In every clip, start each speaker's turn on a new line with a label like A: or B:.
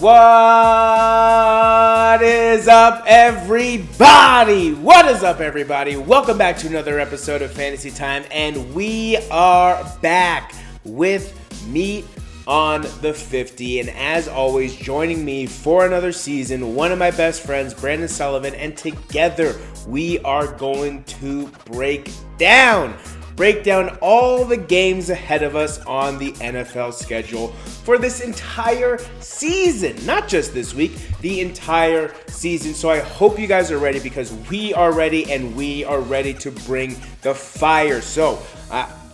A: What is up, everybody? What is up, everybody? Welcome back to another episode of Fantasy Time, and we are back with Meat on the 50. And as always, joining me for another season, one of my best friends, Brandon Sullivan, and together we are going to break down all the games ahead of us on the NFL schedule for this entire season. Not just this week, the entire season. So I hope you guys are ready, because we are ready, and we are ready to bring the fire. So,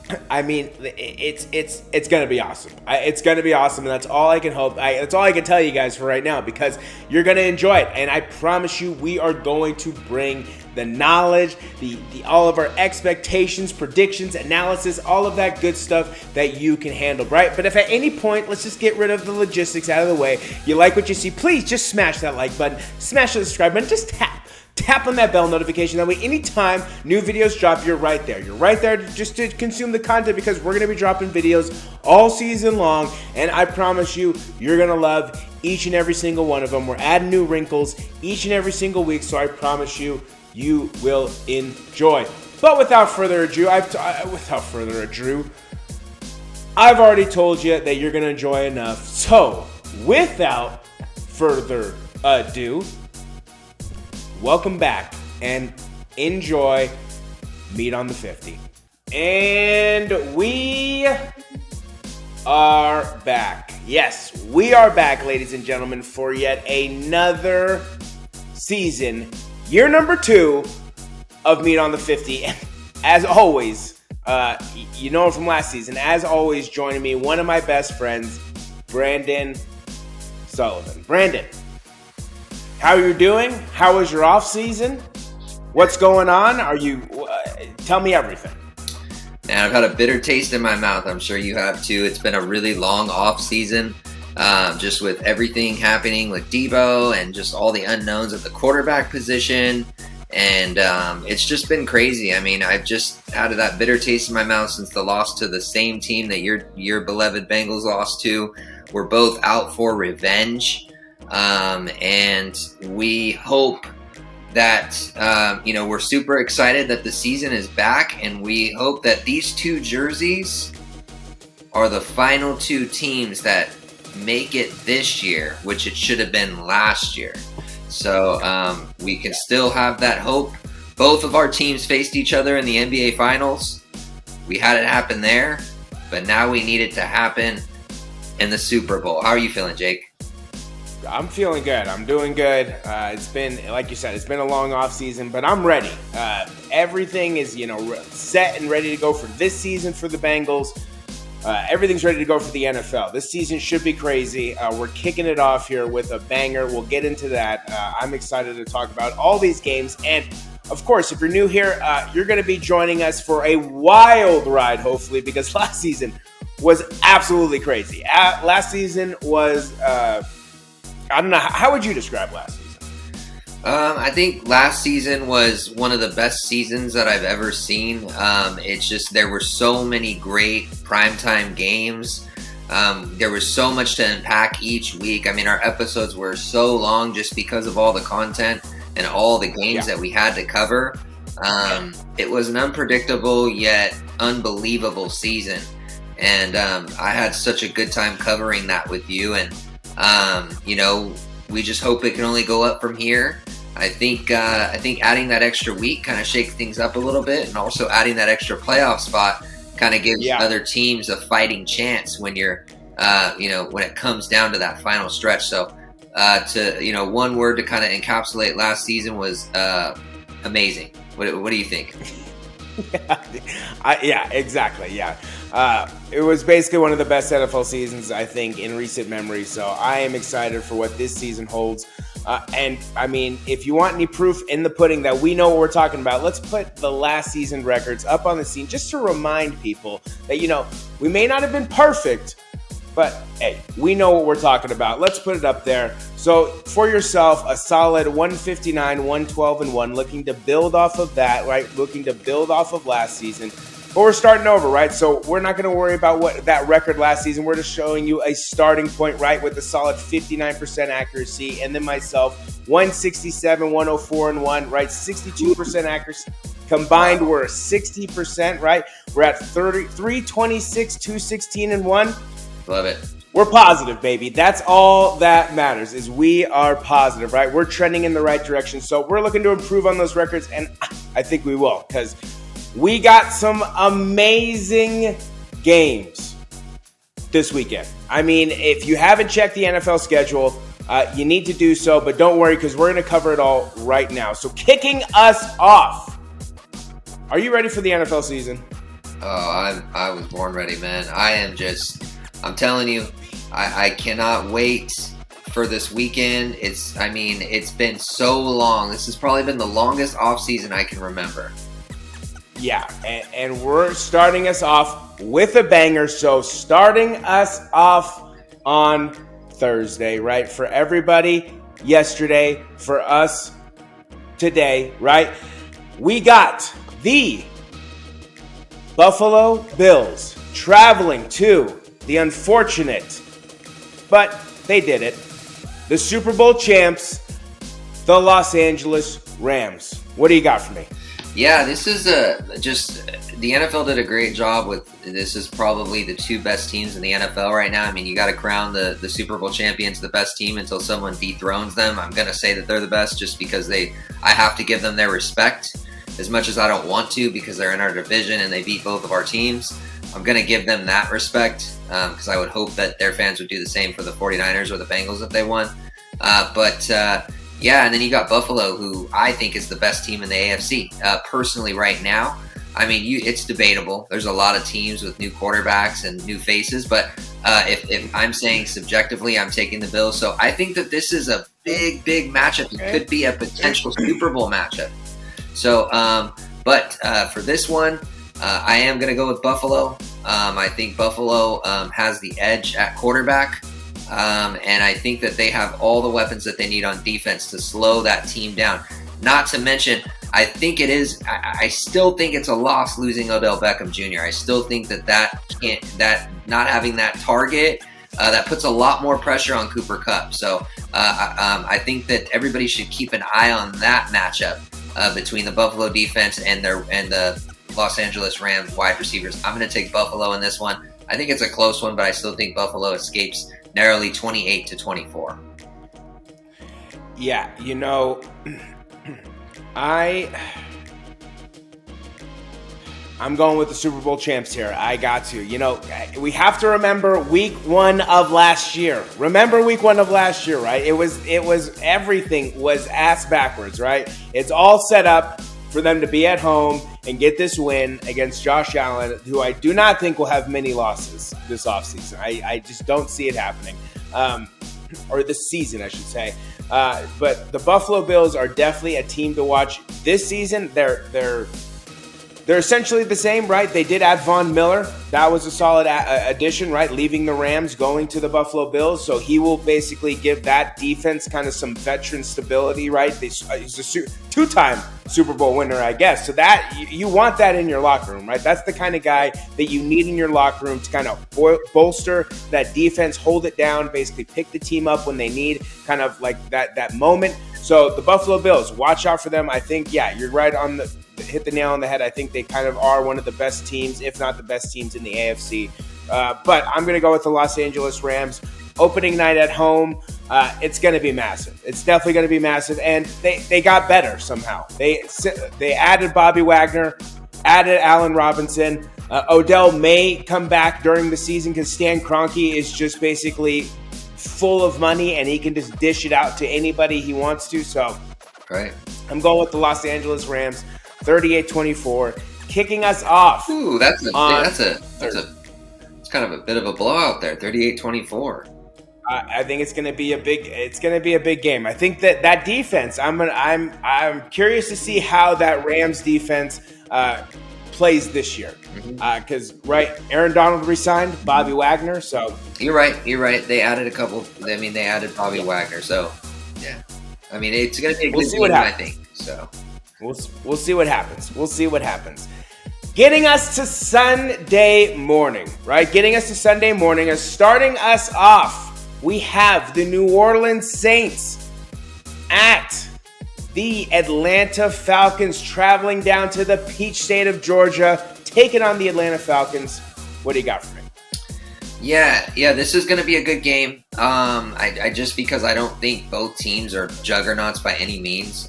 A: it's gonna be awesome. It's gonna be awesome, and that's all I can hope. That's all I can tell you guys for right now, because you're gonna enjoy it, and I promise you, we are going to bring the knowledge, the all of our expectations, predictions, analysis, all of that good stuff that you can handle, right? But if at any point, let's just get rid of the logistics out of the way. You like what you see? Please just smash that like button, smash the subscribe button, just tap on that bell notification. That way, anytime new videos drop, you're right there. You're right there just to consume the content, because we're going to be dropping videos all season long. And I promise you, you're going to love each and every single one of them. We're adding new wrinkles each and every single week. So I promise you, you will enjoy. But without further ado, I've already told you that you're going to enjoy enough. So without further ado, welcome back and enjoy Meat on the 50. And we are back. Yes, we are back, ladies and gentlemen, for yet another season, year number 2 of Meat on the 50. And as always, you know from last season, as always, joining me, one of my best friends, Brandon Sullivan. Brandon, how are you doing? How was your off season? What's going on? Tell me everything.
B: Man, I've had a bitter taste in my mouth. I'm sure you have too. It's been a really long off season, just with everything happening with Debo and just all the unknowns at the quarterback position. And it's just been crazy. I mean, I've just had that bitter taste in my mouth since the loss to the same team that your beloved Bengals lost to. We're both out for revenge. And we hope that, we're super excited that the season is back, and we hope that these two jerseys are the final two teams that make it this year, which it should have been last year. So, we can still have that hope. Both of our teams faced each other in the NBA Finals. We had it happen there, but now we need it to happen in the Super Bowl. How are you feeling, Jake?
A: I'm feeling good. I'm doing good. It's been, like you said, it's been a long off season, but I'm ready. Everything is, set and ready to go for this season for the Bengals. Everything's ready to go for the NFL. This season should be crazy. We're kicking it off here with a banger. We'll get into that. I'm excited to talk about all these games. And of course, if you're new here, you're going to be joining us for a wild ride, hopefully, because last season was absolutely crazy. Last season was, I don't know. How would you describe last season?
B: I think last season was one of the best seasons that I've ever seen. It's just there were so many great primetime games. There was so much to unpack each week. I mean, our episodes were so long just because of all the content and all the games that we had to cover. It was an unpredictable yet unbelievable season. And I had such a good time covering that with you. And we just hope it can only go up from here. I think adding that extra week kind of shakes things up a little bit, and also adding that extra playoff spot kind of gives other teams a fighting chance when you're, when it comes down to that final stretch. So, one word to kind of encapsulate last season was amazing. What do you think?
A: Exactly. Yeah. It was basically one of the best NFL seasons, I think, in recent memory. So I am excited for what this season holds. And I mean, if you want any proof in the pudding that we know what we're talking about, let's put the last season records up on the scene just to remind people that, we may not have been perfect, but hey, we know what we're talking about. Let's put it up there. So for yourself, a solid 159, 112, and 1, looking to build off of that, right? Looking to build off of last season. But we're starting over, right? So we're not going to worry about what that record last season. We're just showing you a starting point, right, with a solid 59% accuracy. And then myself, 167, 104, and 1, right? 62% accuracy. Combined, we're 60%, right? We're at 326, 216, and 1.
B: Love it.
A: We're positive, baby. That's all that matters, is we are positive, right? We're trending in the right direction. So we're looking to improve on those records, and I think we will, because we got some amazing games this weekend. I mean, if you haven't checked the NFL schedule, you need to do so, but don't worry, because we're going to cover it all right now. So kicking us off, are you ready for the NFL season?
B: Oh, I was born ready, man. I'm telling you, I cannot wait for this weekend. It's been so long. This has probably been the longest offseason I can remember.
A: Yeah, and we're starting us off with a banger. So starting us off on Thursday, right? For everybody yesterday, for us today, right? We got the Buffalo Bills traveling to the unfortunate, but they did it, the Super Bowl champs, the Los Angeles Rams. What do you got for me?
B: Yeah, this is just the NFL did a great job with this. Is probably the two best teams in the NFL right now. I mean, you got to crown the Super Bowl champions the best team until someone dethrones them. I'm going to say that they're the best just because I have to give them their respect as much as I don't want to because they're in our division and they beat both of our teams. I'm going to give them that respect because I would hope that their fans would do the same for the 49ers or the Bengals if they won. Yeah, and then you got Buffalo, who I think is the best team in the AFC. Personally, right now, I mean, it's debatable. There's a lot of teams with new quarterbacks and new faces, but if I'm saying subjectively, I'm taking the Bills. So I think that this is a big, big matchup. It could be a potential Super Bowl matchup. So, for this one, I am going to go with Buffalo. I think Buffalo has the edge at quarterback. And I think that they have all the weapons that they need on defense to slow that team down. Not to mention, I still think it's a loss losing Odell Beckham Jr. I still think that not having that target, that puts a lot more pressure on Cooper Kupp. So I think that everybody should keep an eye on that matchup between the Buffalo defense and the Los Angeles Rams wide receivers. I'm going to take Buffalo in this one. I think it's a close one, but I still think Buffalo escapes narrowly 28-24.
A: Yeah, I'm going with the Super Bowl champs here. I got to. We have to remember week 1 of last year. Remember week 1 of last year, right? It was everything was ass backwards, right? It's all set up for them to be at home and get this win against Josh Allen, who I do not think will have many losses this offseason. I just don't see it happening. Or this season, I should say. But the Buffalo Bills are definitely a team to watch this season. They're essentially the same, right? They did add Von Miller. That was a solid addition, right? Leaving the Rams, going to the Buffalo Bills. So he will basically give that defense kind of some veteran stability, right? He's a two-time Super Bowl winner, I guess. So that you want that in your locker room, right? That's the kind of guy that you need in your locker room to kind of bolster that defense, hold it down, basically pick the team up when they need kind of like that moment. So the Buffalo Bills, watch out for them. I think, yeah, you're right on hit the nail on the head. I think they kind of are one of the best teams, if not the best teams in the AFC. But I'm going to go with the Los Angeles Rams. Opening night at home, it's going to be massive. It's definitely going to be massive. And they got better somehow. They added Bobby Wagner, added Allen Robinson. Odell may come back during the season because Stan Kroenke is just basically full of money and he can just dish it out to anybody he wants to. So
B: right.
A: I'm going with the Los Angeles Rams. 38-24, kicking us off.
B: Ooh, it's kind of a bit of a blowout there. 38-24.
A: I think it's going to be a big game. I think that defense. I'm curious to see how that Rams defense plays this year. Because Aaron Donald resigned, Bobby Wagner. So
B: you're right. They added a couple. I mean, they added Bobby Wagner. So yeah, I mean, it's going to be a good game, I think. So.
A: We'll see what happens. Getting us to Sunday morning, right? Getting us to Sunday morning is starting us off. We have the New Orleans Saints at the Atlanta Falcons traveling down to the Peach State of Georgia, taking on the Atlanta Falcons. What do you got for me?
B: Yeah, this is going to be a good game. I just because I don't think both teams are juggernauts by any means.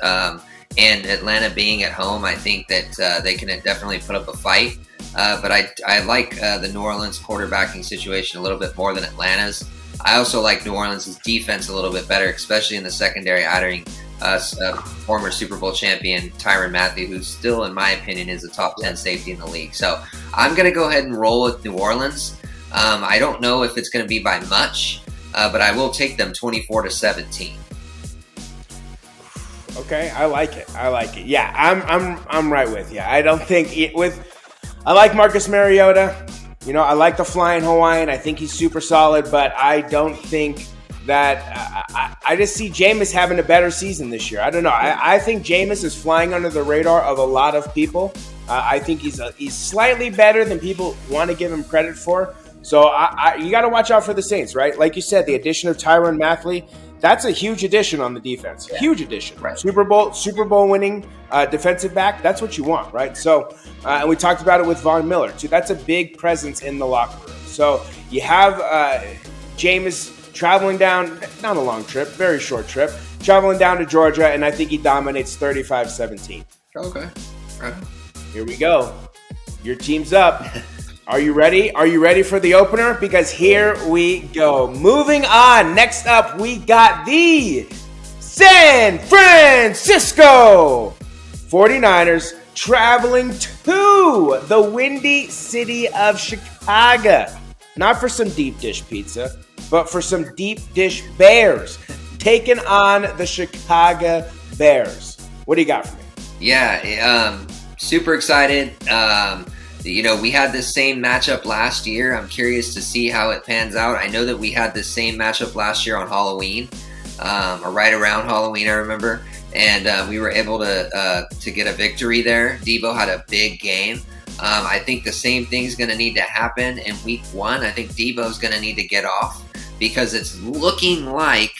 B: And Atlanta being at home, I think that they can definitely put up a fight. But I like the New Orleans quarterbacking situation a little bit more than Atlanta's. I also like New Orleans' defense a little bit better, especially in the secondary, adding former Super Bowl champion Tyrann Mathieu, who still, in my opinion, is a top 10 safety in the league. So I'm going to go ahead and roll with New Orleans. I don't know if it's going to be by much, but I will take them 24-17.
A: Okay, I like it. Yeah, I'm right with you. I don't think I like Marcus Mariota. You know, I like the Flying Hawaiian. I think he's super solid, but I don't think that I just see Jameis having a better season this year. I don't know. I think Jameis is flying under the radar of a lot of people. I think he's slightly better than people want to give him credit for. So you got to watch out for the Saints, right? Like you said, the addition of Tyrann Mathieu. That's a huge addition on the defense. Yeah. Huge addition. Right. Super Bowl winning defensive back. That's what you want, right? So, and we talked about it with Von Miller too. That's a big presence in the locker room. So you have Jameis traveling down, not a long trip, very short trip, traveling down to Georgia, and I think he dominates 35-17.
B: Okay. Right.
A: Here we go. Your team's up. Are you ready? Are you ready for the opener? Because here we go. Moving on. Next up, we got the San Francisco 49ers traveling to the Windy City of Chicago. Not for some deep dish pizza, but for some deep dish Bears. Taking on the Chicago Bears. What do you got for me?
B: Yeah, super excited. You know, we had this same matchup last year. I'm curious to see how it pans out. I know that we had this same matchup last year on Halloween, or right around Halloween, I remember. And we were able to get a victory there. Debo had a big game. I think the same thing's going to need to happen in week 1. I think Debo's going to need to get off because it's looking like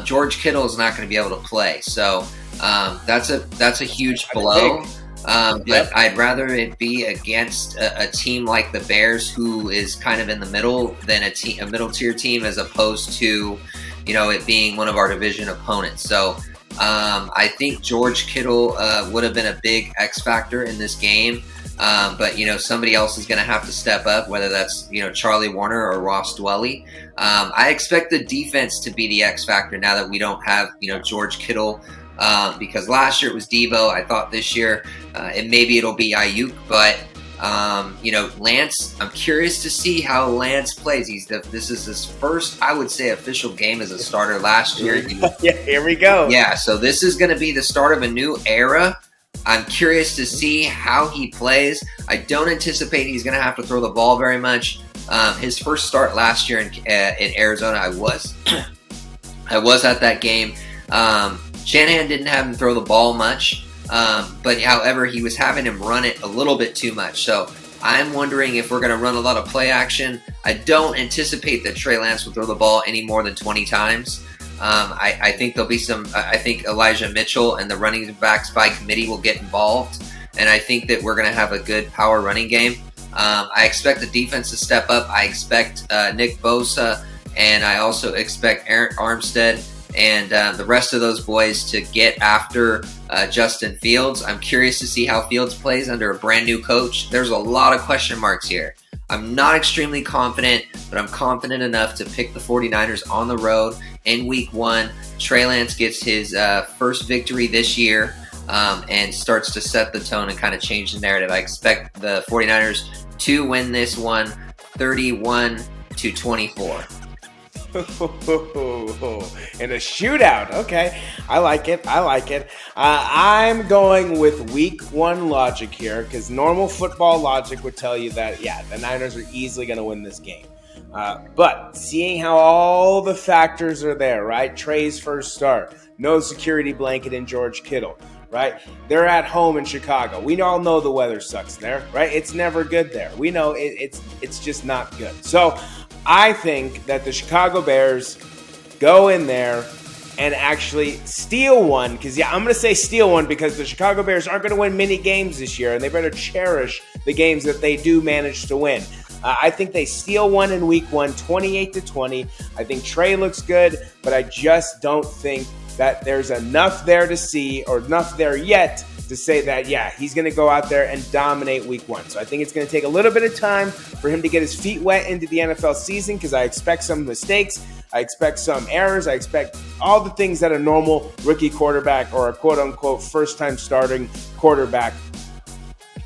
B: George Kittle is not going to be able to play. So that's a huge blow. But I'd rather it be against a team like the Bears, who is kind of in the middle, than a middle tier team, as opposed to, you know, it being one of our division opponents. So I think George Kittle would have been a big X factor in this game. But, you know, somebody else is going to have to step up, whether that's, you know, Charlie Warner or Ross Dwelley. I expect the defense to be the X factor now that we don't have, you know, George Kittle. Because last year it was Debo. I thought this year and maybe it'll be Ayuk, but you know, Lance, I'm curious to see how Lance plays. This is his first, I would say, official game as a starter. Last year,
A: yeah, here we go.
B: Yeah, so this is going to be the start of a new era. I'm curious to see how he plays. I don't anticipate he's going to have to throw the ball very much. His first start last year in Arizona, I was at that game. Shanahan didn't have him throw the ball much, but however, he was having him run it a little bit too much. So I'm wondering if we're going to run a lot of play action. I don't anticipate that Trey Lance will throw the ball any more than 20 times. I think there'll be some. I think Elijah Mitchell and the running backs by committee will get involved, and I think that we're going to have a good power running game. I expect the defense to step up. I expect Nick Bosa, and I also expect Aaron Armstead and the rest of those boys to get after Justin Fields. I'm curious to see how Fields plays under a brand new coach. There's a lot of question marks here. I'm not extremely confident, but I'm confident enough to pick the 49ers on the road in week 1. Trey Lance gets his first victory this year and starts to set the tone and kind of change the narrative. I expect the 49ers to win this one 31-24.
A: In a shootout. Okay. I like it. I'm going with week 1 logic here, because normal football logic would tell you that, yeah, the Niners are easily going to win this game. But seeing how all the factors are there, right? Trey's first start, no security blanket in George Kittle, right? They're at home in Chicago. We all know the weather sucks there, right? It's never good there. We know it's just not good. So I think that the Chicago Bears go in there and actually steal one, because I'm going to say steal one because the Chicago Bears aren't going to win many games this year, and they better cherish the games that they do manage to win. I think they steal one in week 1, 28-20. I think Trey looks good, but I just don't think that there's enough there to see, or enough there yet to say that, yeah, he's going to go out there and dominate week 1. So I think it's going to take a little bit of time for him to get his feet wet into the NFL season, because I expect some mistakes. I expect some errors. I expect all the things that a normal rookie quarterback or a quote-unquote first-time starting quarterback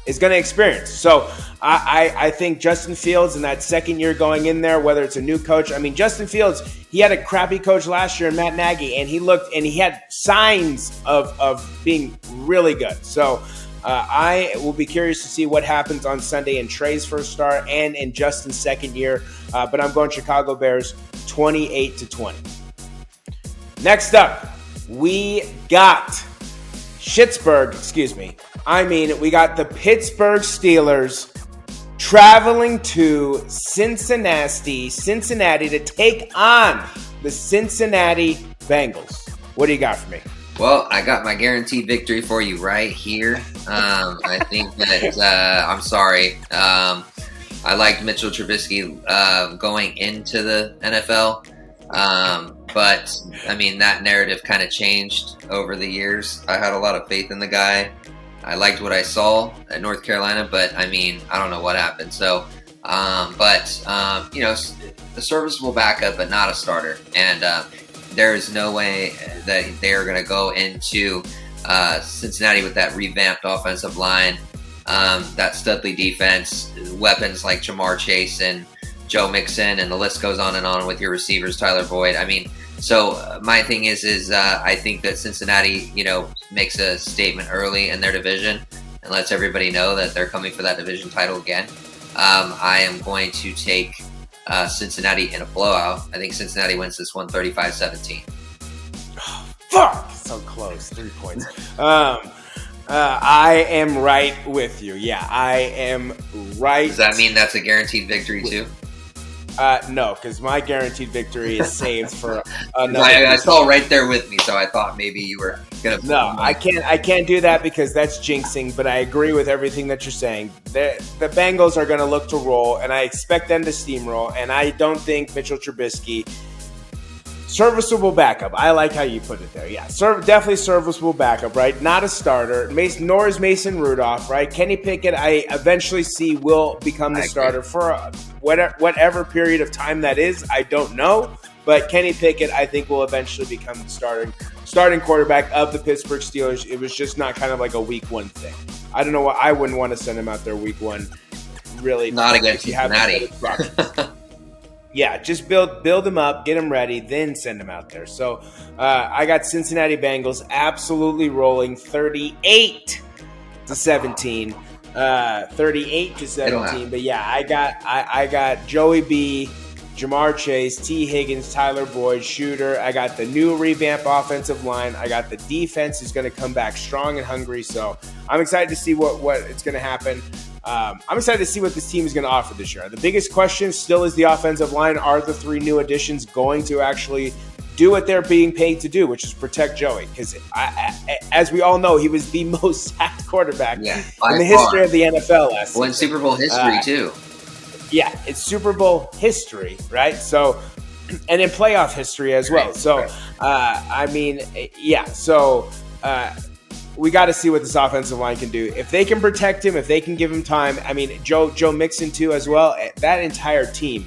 A: is going to experience. So I think Justin Fields in that second year going in there, whether it's a new coach, I mean, Justin Fields, he had a crappy coach last year in Matt Nagy, and he had signs of being really good. So I will be curious to see what happens on Sunday in Trey's first start and in Justin's second year. But I'm going Chicago Bears 28-20. Next up, we got we got the Pittsburgh Steelers traveling to Cincinnati to take on the Cincinnati Bengals. What do you got for me?
B: Well, I got my guaranteed victory for you right here. I think that I'm sorry. I liked Mitchell Trubisky going into the NFL. But, I mean, that narrative kind of changed over the years. I had a lot of faith in the guy. I liked what I saw at North Carolina, but, I mean, I don't know what happened. So, you know, a serviceable backup, but not a starter. And there is no way that they are going to go into Cincinnati with that revamped offensive line, that Studley defense, weapons like Jamar Chase and Joe Mixon, and the list goes on and on with your receivers, Tyler Boyd. I mean, so my thing is I think that Cincinnati, you know, makes a statement early in their division and lets everybody know that they're coming for that division title again. I am going to take Cincinnati in a blowout. I think Cincinnati wins this one 35-17.
A: Oh, fuck! So close. 3 points. I am right with you. Yeah, I am right.
B: Does that mean that's a guaranteed victory too?
A: No, because my guaranteed victory is saved for another.
B: I saw right there with me, so I thought maybe you were gonna.
A: No, I can't do that because that's jinxing. But I agree with everything that you're saying. The Bengals are going to look to roll, and I expect them to steamroll. And I don't think Mitchell Trubisky. Serviceable backup. I like how you put it there. Yeah, definitely serviceable backup, right? Not a starter. Nor is Mason Rudolph, right? Kenny Pickett, I eventually see will become the starter for whatever period of time that is. I don't know. But Kenny Pickett, I think, will eventually become the starting quarterback of the Pittsburgh Steelers. It was just not kind of like a week 1 thing. I don't know why I wouldn't want to send him out there week 1. Really.
B: Not against Cincinnati.
A: Yeah, just build them up, get them ready, then send them out there. So I got Cincinnati Bengals absolutely rolling 38-17. 38-17. But yeah, I got Joey B, Jamar Chase, T. Higgins, Tyler Boyd, Shooter. I got the new revamped offensive line. I got the defense is going to come back strong and hungry. So I'm excited to see what it's going to happen. I'm excited to see what this team is going to offer this year. The biggest question still is the offensive line. Are the 3 new additions going to actually do what they're being paid to do, which is protect Joey? Because as we all know, he was the most sacked quarterback in the history of the NFL last season.
B: Well, in Super Bowl history, too.
A: Yeah, it's Super Bowl history, right? So, and in playoff history as well. So, I mean, yeah. So, we got to see what this offensive line can do. If they can protect him, if they can give him time, I mean, Joe Mixon too as well. That entire team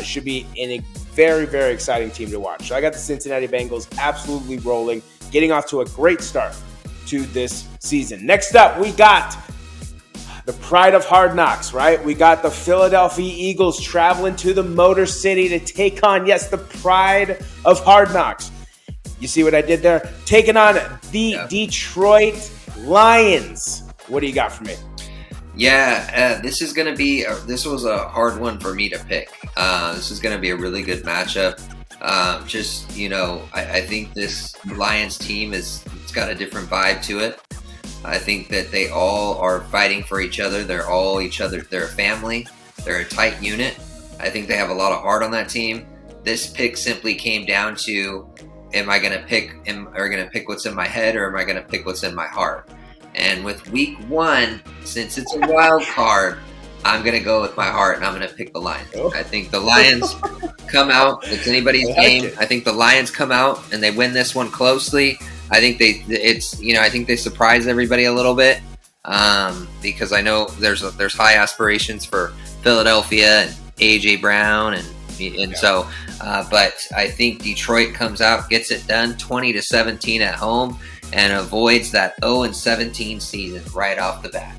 A: should be in a very, very exciting team to watch. So I got the Cincinnati Bengals absolutely rolling, getting off to a great start to this season. Next up, we got the pride of Hard Knocks, right? We got the Philadelphia Eagles traveling to the Motor City to take on, yes, the pride of Hard Knocks. You see what I did there? Taking on the Detroit Lions. What do you got for me?
B: Yeah, this is going to be this was a hard one for me to pick. This is going to be a really good matchup. I think this Lions team it's got a different vibe to it. I think that they all are fighting for each other. They're all each other. They're a family. They're a tight unit. I think they have a lot of heart on that team. This pick simply came down to, am I going to pick what's in my head, or am I going to pick what's in my heart? And with week 1, since it's a wild card, I'm going to go with my heart, and I'm going to pick the Lions.
A: Oh.
B: I think the Lions come out. It's anybody's game. I think the Lions come out and they win this one closely. I think they surprise everybody a little bit, because I know there's high aspirations for Philadelphia and AJ Brown and so, but I think Detroit comes out, gets it done, 20-17 at home, and avoids that 0-17 season right off the bat.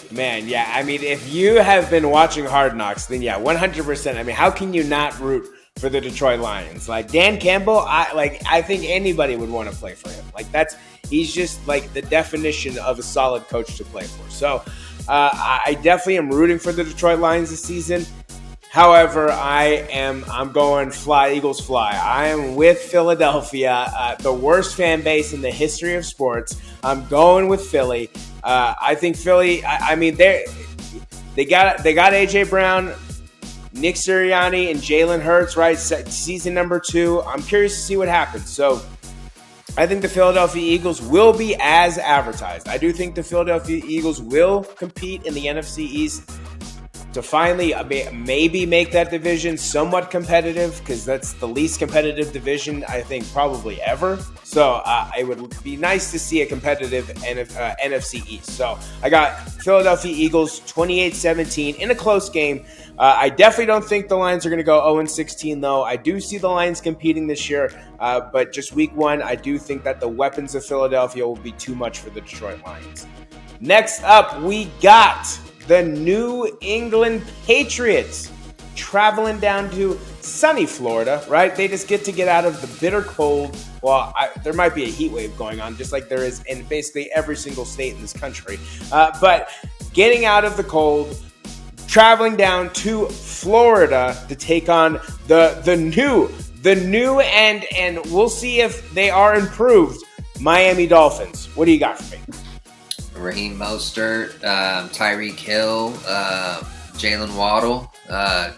A: Man, yeah, I mean, if you have been watching Hard Knocks, then yeah, 100%. I mean, how can you not root for the Detroit Lions? Like Dan Campbell, I think anybody would want to play for him. Like he's just like the definition of a solid coach to play for. So I definitely am rooting for the Detroit Lions this season. However, I'm going fly, Eagles fly. I am with Philadelphia, the worst fan base in the history of sports. I'm going with Philly. I think Philly, I mean, they got AJ Brown, Nick Sirianni, and Jalen Hurts, right? Season number 2. I'm curious to see what happens. So I think the Philadelphia Eagles will be as advertised. I do think the Philadelphia Eagles will compete in the NFC East to finally maybe make that division somewhat competitive, because that's the least competitive division, I think, probably ever. So it would be nice to see a competitive NFC East. So I got Philadelphia Eagles 28-17 in a close game. I definitely don't think the Lions are going to go 0-16, though. I do see the Lions competing this year, but just week 1, I do think that the weapons of Philadelphia will be too much for the Detroit Lions. Next up, we got the New England Patriots traveling down to sunny Florida, right? They just get out of the bitter cold. Well, there might be a heat wave going on, just like there is in basically every single state in this country. But getting out of the cold, traveling down to Florida to take on the new and we'll see if they are improved Miami Dolphins. What do you got for me?
B: Raheem Mostert, Tyreek Hill, Jalen Waddle,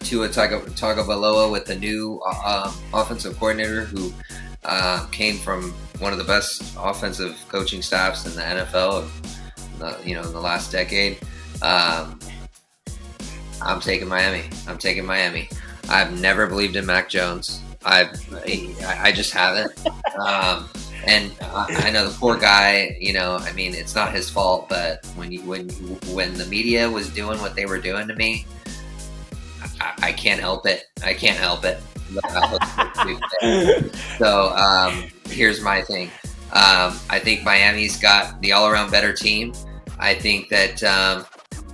B: Tua Tagovailoa with the new offensive coordinator who came from one of the best offensive coaching staffs in the NFL, in the last decade. I'm taking Miami. I've never believed in Mac Jones. I just haven't. And I know the poor guy, I mean, it's not his fault, but when the media was doing what they were doing to me, I can't help it. So here's my thing. I think Miami's got the all-around better team. I think that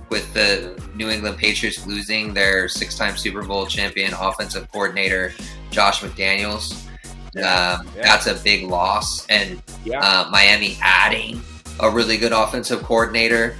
B: with the New England Patriots losing their 6-time Super Bowl champion offensive coordinator, Josh McDaniels, that's a big loss. And Miami adding a really good offensive coordinator.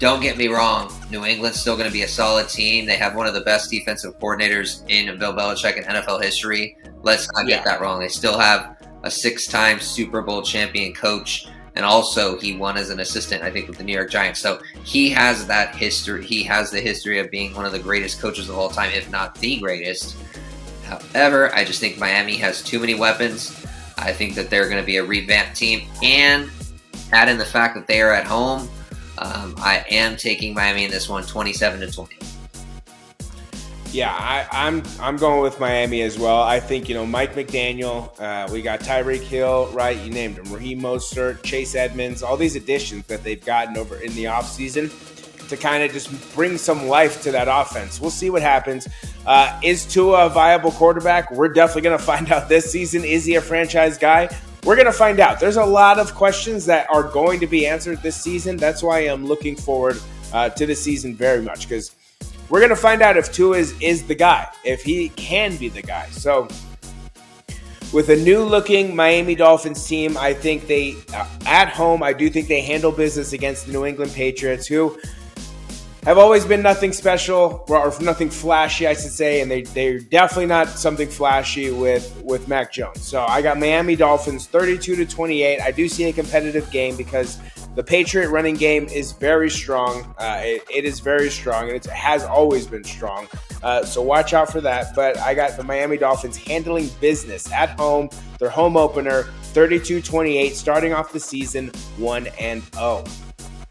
B: Don't get me wrong, New England's still going to be a solid team. They have one of the best defensive coordinators in Bill Belichick in NFL history. Let's not get that wrong. They still have a 6-time Super Bowl champion coach, and also he won as an assistant, I think, with the New York Giants. So he has that history. He has the history of being one of the greatest coaches of all time, if not the greatest. However, I just think Miami has too many weapons. I think that they're going to be a revamped team, and add in the fact that they are at home, I am taking Miami in this one, 27-20.
A: Yeah, I'm going with Miami as well. I think, Mike McDaniel, we got Tyreek Hill, right? You named him. Raheem Mostert, Chase Edmonds, all these additions that they've gotten over in the offseason to kind of just bring some life to that offense. We'll see what happens. Is Tua a viable quarterback? We're definitely going to find out this season. Is he a franchise guy? We're going to find out. There's a lot of questions that are going to be answered this season. That's why I'm looking forward to the season very much, because we're going to find out if Tua is the guy, if he can be the guy. So with a new-looking Miami Dolphins team, I think at home, I do think they handle business against the New England Patriots, who have always been nothing special or nothing flashy, I should say, and they're definitely not something flashy with Mac Jones. So I got Miami Dolphins 32-28. I do see a competitive game because the Patriot running game is very strong. It is very strong, and it has always been strong. So watch out for that. But I got the Miami Dolphins handling business at home. Their home opener, 32-28, starting off the season 1-0.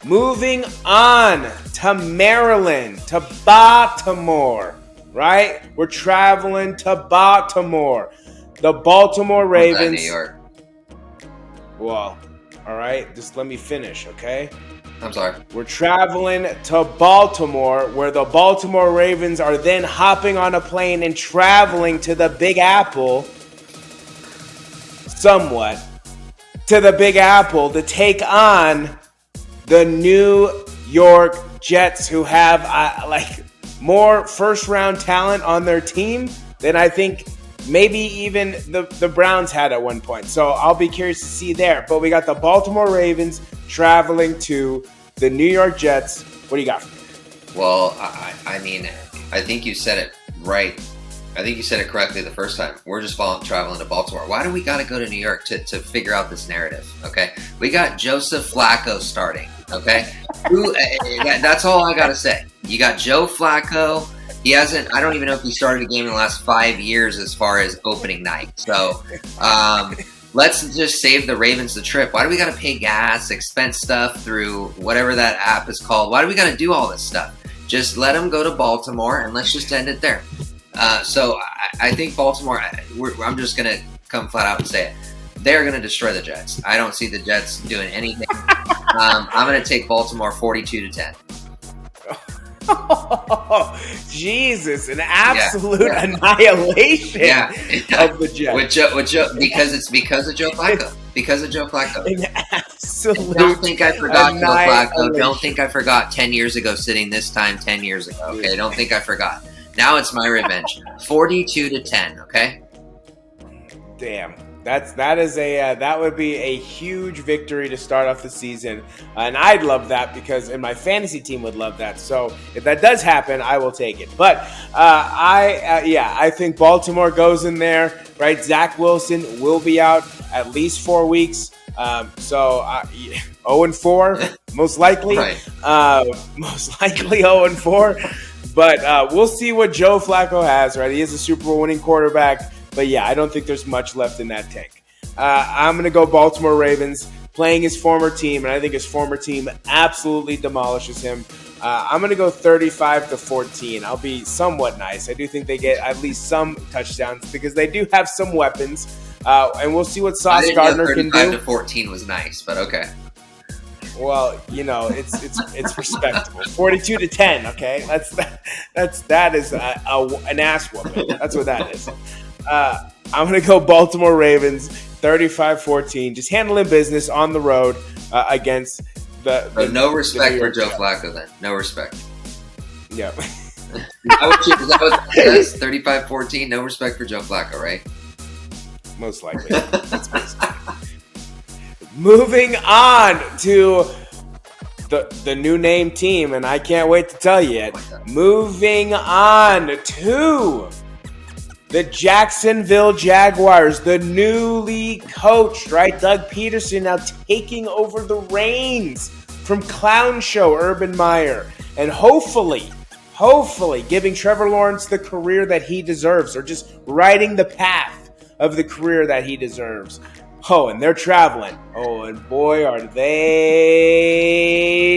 A: Moving on to Maryland, to Baltimore, right? We're traveling to Baltimore. The Baltimore Ravens.
B: New York.
A: Well, all right, just let me finish, okay?
B: I'm sorry.
A: We're traveling to Baltimore, where the Baltimore Ravens are then hopping on a plane and traveling to the Big Apple, somewhat, to the Big Apple to take on the New York Jets, who have more first-round talent on their team than I think maybe even the Browns had at one point. So I'll be curious to see there. But we got the Baltimore Ravens traveling to the New York Jets. What do you got for me?
B: Well, I mean, I think you said it right. I think you said it correctly the first time. We're just traveling to Baltimore. Why do we got to go to New York to figure out this narrative? Okay, we got Joseph Flacco starting. Okay, that's all I got to say. You got Joe Flacco. He hasn't. I don't even know if he started a game in the last 5 years as far as opening night. So let's just save the Ravens the trip. Why do we got to pay gas, expense stuff through whatever that app is called? Why do we got to do all this stuff? Just let them go to Baltimore and let's just end it there. So I think Baltimore, I'm just going to come flat out and say it. They're going to destroy the Jets. I don't see the Jets doing anything. I'm going to take Baltimore 42-10.
A: Oh, Jesus, an absolute annihilation of the Jets.
B: Because of Joe Flacco. Because of Joe Flacco.
A: An absolute
B: Don't think I forgot Joe Flacco. Don't think I forgot 10 years ago sitting this time 10 years ago. Okay, don't think I forgot. Now it's my revenge. 42-10, okay?
A: Damn. That would be a huge victory to start off the season, and I'd love that and my fantasy team would love that. So if that does happen, I will take it. But I think Baltimore goes in there, right? Zach Wilson will be out at least 4 weeks. 0-4, most likely.
B: Right.
A: Most likely 0-4. But we'll see what Joe Flacco has, right? He is a Super Bowl winning quarterback. But yeah, I don't think there's much left in that tank. I'm going to go Baltimore Ravens, playing his former team, and I think his former team absolutely demolishes him. I'm going to go 35-14. I'll be somewhat nice. I do think they get at least some touchdowns because they do have some weapons. And we'll see what Sauce Gardner can do.
B: 35-14 was nice, but okay.
A: Well, it's respectable. 42-10. Okay, that is an ass whooping. That's what that is. I'm going to go Baltimore Ravens 35-14. Just handling business on the road against the
B: no respect for Joe Flacco then. No respect.
A: Yeah.
B: Is that what it says? 35-14, no respect for Joe Flacco, right?
A: Most likely. That's basically. Moving on to the new name team, and I can't wait to tell you it. Moving on to the Jacksonville Jaguars, the newly coached, right? Doug Peterson now taking over the reins from Clown Show Urban Meyer, and hopefully giving Trevor Lawrence the career that he deserves, or just riding the path of the career that he deserves. Oh, and they're traveling. Oh, and boy, are they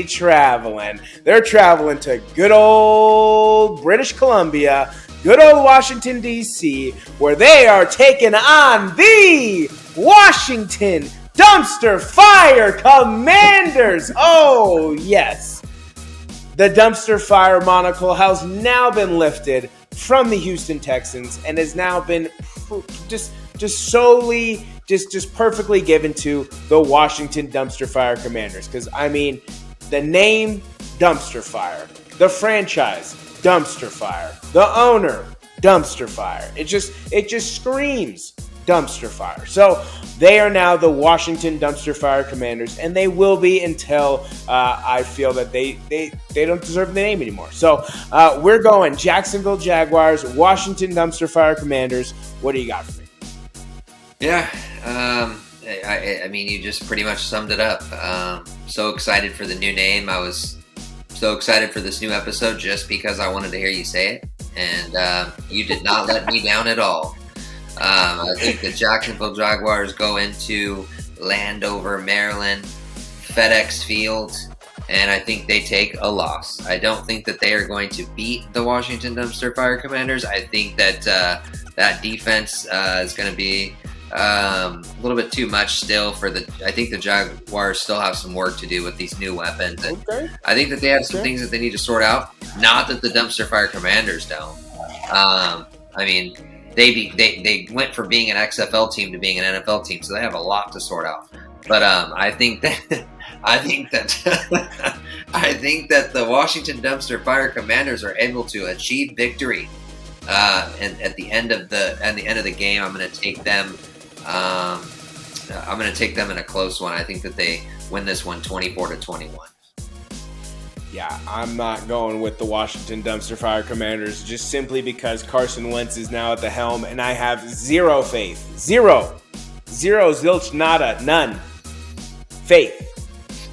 A: traveling. They're traveling to good old British Columbia, good old Washington, D.C., where they are taking on the Washington Dumpster Fire Commanders. Oh, yes. The Dumpster Fire monocle has now been lifted from the Houston Texans and has now been just solely, just perfectly given to the Washington Dumpster Fire Commanders. Because, I mean, the name Dumpster Fire, the franchise Dumpster Fire, the owner Dumpster Fire. It just screams dumpster fire. So they are now the Washington Dumpster Fire Commanders, and they will be until I feel that they don't deserve the name anymore. So we're going Jacksonville Jaguars, Washington Dumpster Fire Commanders. What do you got for me?
B: Yeah, I mean, you just pretty much summed it up. So excited for the new name. I was so excited for this new episode just because I wanted to hear you say it, and you did not let me down at all. I think the Jacksonville Jaguars go into Landover, Maryland, FedEx Field, and I think they take a loss. I don't think that they are going to beat the Washington Dumpster Fire Commanders. I think that that defense is going to be a little bit too much still for the. I think the Jaguars still have some work to do with these new weapons. And
A: Okay.
B: I think that they have some things that they need to sort out. Not that the Dumpster Fire Commanders don't. I mean, they went from being an XFL team to being an NFL team, so they have a lot to sort out. But I think that I think that the Washington Dumpster Fire Commanders are able to achieve victory. And at the end of the game, I'm going to take them. I'm going to take them in a close one. I think that they win this one 24-21.
A: Yeah, I'm not going with the Washington Dumpster Fire Commanders just simply because Carson Wentz is now at the helm, and I have zero faith. Zero, zilch, nada, none. Faith.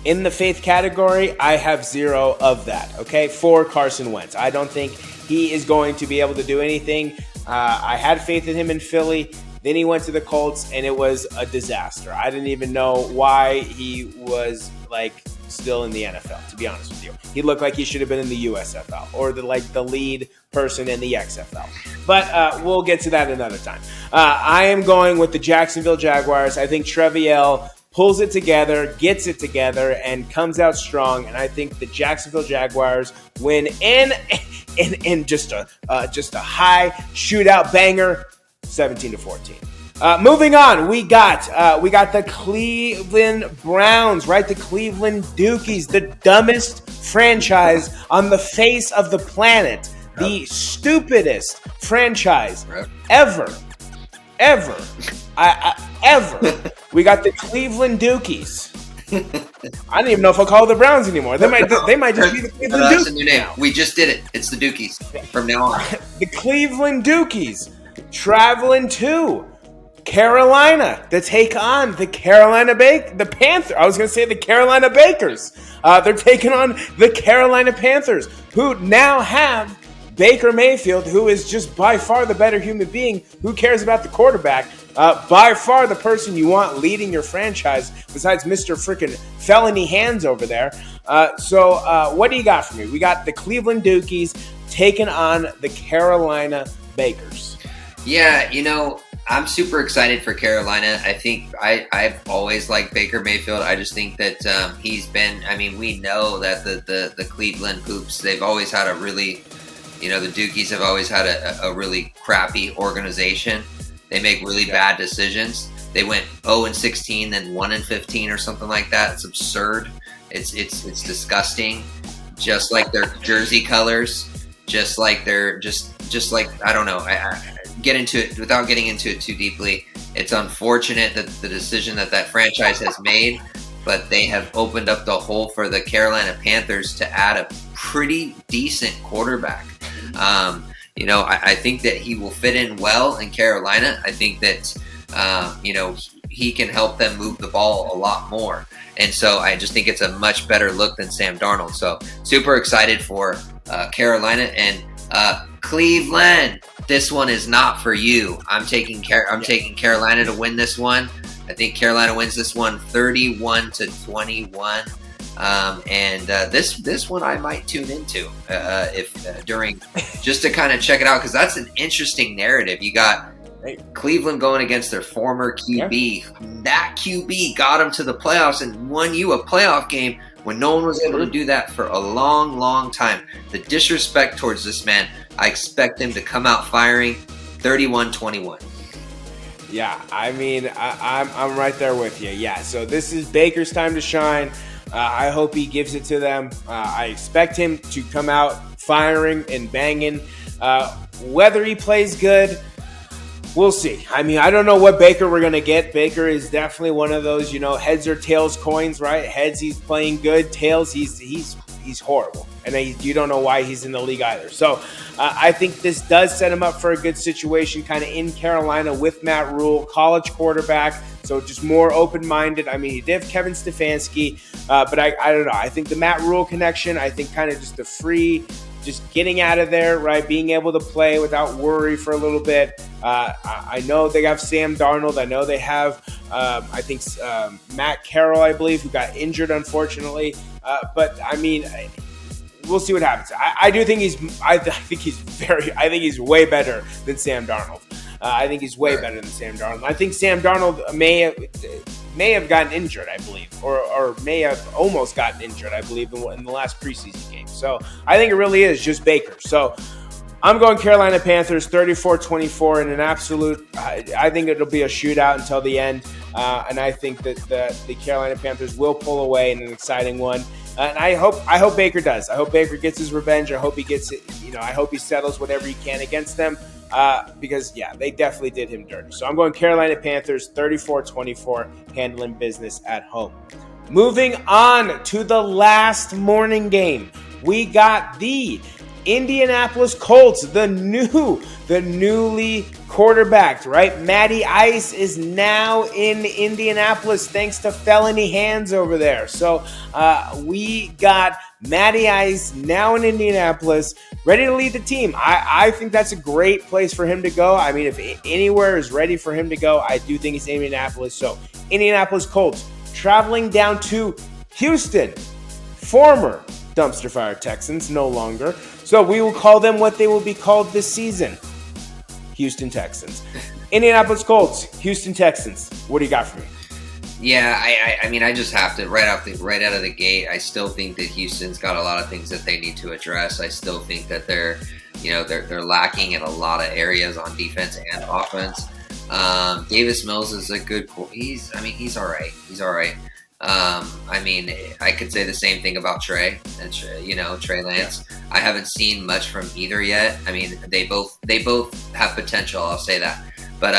A: In the faith category, I have zero of that, okay, for Carson Wentz. I don't think he is going to be able to do anything. I had faith in him in Philly. Then he went to the Colts, and it was a disaster. I didn't even know why he was, still in the NFL, to be honest with you. He looked like he should have been in the USFL or the lead person in the XFL. But we'll get to that another time. I am going with the Jacksonville Jaguars. I think Treviel pulls it together, gets it together, and comes out strong. And I think the Jacksonville Jaguars win in just a high shootout banger, 17-14. Moving on, we got the Cleveland Browns, right? The Cleveland Dukies, the dumbest franchise on the face of the planet, the stupidest franchise ever. We got the Cleveland Dukies. I don't even know if I'll call the Browns anymore. They might just be the Cleveland Dukies.
B: That's a new name. We just did it. It's the Dukies from now on.
A: The Cleveland Dukies traveling to Carolina to take on the Panthers. I was going to say the Carolina Bakers. They're taking on the Carolina Panthers, who now have Baker Mayfield, who is just by far the better human being. Who cares about the quarterback? By far the person you want leading your franchise, besides Mr. Freaking Felony Hands over there. So what do you got for me? We got the Cleveland Dukies taking on the Carolina Bakers.
B: Yeah, I'm super excited for Carolina. I think I've always liked Baker Mayfield. I just think that he's been, we know that the Cleveland Hoops, they've always had a really, the Dukies have always had a really crappy organization. They make really bad decisions. They went 0-16, then 1-15 or something like that. It's absurd. It's disgusting. Just like their jersey colors, just like I don't know. I get into it without getting into it too deeply. It's unfortunate that the decision that franchise has made, but they have opened up the hole for the Carolina Panthers to add a pretty decent quarterback. I think that he will fit in well in Carolina. I think that he can help them move the ball a lot more. And so I just think it's a much better look than Sam Darnold. So super excited for Carolina and Cleveland. This one is not for you. I'm taking Carolina to win this one. I think Carolina wins this one 31-21. This one I might tune into during just to kind of check it out, because that's an interesting narrative. You got Cleveland going against their former QB. Yeah. That QB got them to the playoffs and won you a playoff game when no one was able to do that for a long, long time. The disrespect towards this man, I expect him to come out firing 31-21.
A: Yeah, I'm right there with you. Yeah, so this is Baker's time to shine. I hope he gives it to them. I expect him to come out firing and banging. Whether he plays good, We'll see. I mean, I don't know what Baker we're going to get. Baker is definitely one of those, heads or tails coins, right? Heads, he's playing good. Tails, he's horrible. And you don't know why he's in the league either. So I think this does set him up for a good situation kind of in Carolina with Matt Rule, college quarterback. So just more open-minded. I mean, he did have Kevin Stefanski, but I don't know. I think the Matt Rule connection, I think kind of just the free, just getting out of there, right? Being able to play without worry for a little bit. I know they have Sam Darnold. I know they have, Matt Carroll, I believe, who got injured, unfortunately. But I mean, we'll see what happens. I do think I think he's way better than Sam Darnold. I think he's way better than Sam Darnold. I think Sam Darnold may have gotten injured, I believe, or may have almost gotten injured, I believe, in the last preseason game. So I think it really is just Baker. So I'm going Carolina Panthers 34-24 in an absolute. I think it'll be a shootout until the end, and I think that the Carolina Panthers will pull away in an exciting one. And I hope Baker does. I hope Baker gets his revenge. I hope he gets it. I hope he settles whatever he can against them. Because they definitely did him dirty. So I'm going Carolina Panthers 34-24, handling business at home. Moving on to the last morning game, we got the Indianapolis Colts, the newly quarterbacked, right? Matty Ice is now in Indianapolis thanks to felony hands over there. So we got Matty Ice now in Indianapolis, ready to lead the team. I think that's a great place for him to go. I mean, if anywhere is ready for him to go, I do think it's Indianapolis. So Indianapolis Colts traveling down to Houston, former dumpster fire Texans, no longer. So we will call them what they will be called this season, Houston Texans. Indianapolis Colts, Houston Texans. What do you got for me?
B: Yeah, I mean, I just have to right out of the gate. I still think that Houston's got a lot of things that they need to address. I still think that they're lacking in a lot of areas on defense and offense. Davis Mills is a good. He's all right. He's all right. I mean, I could say the same thing about Trey Lance. I haven't seen much from either yet. I mean, they both have potential. I'll say that. But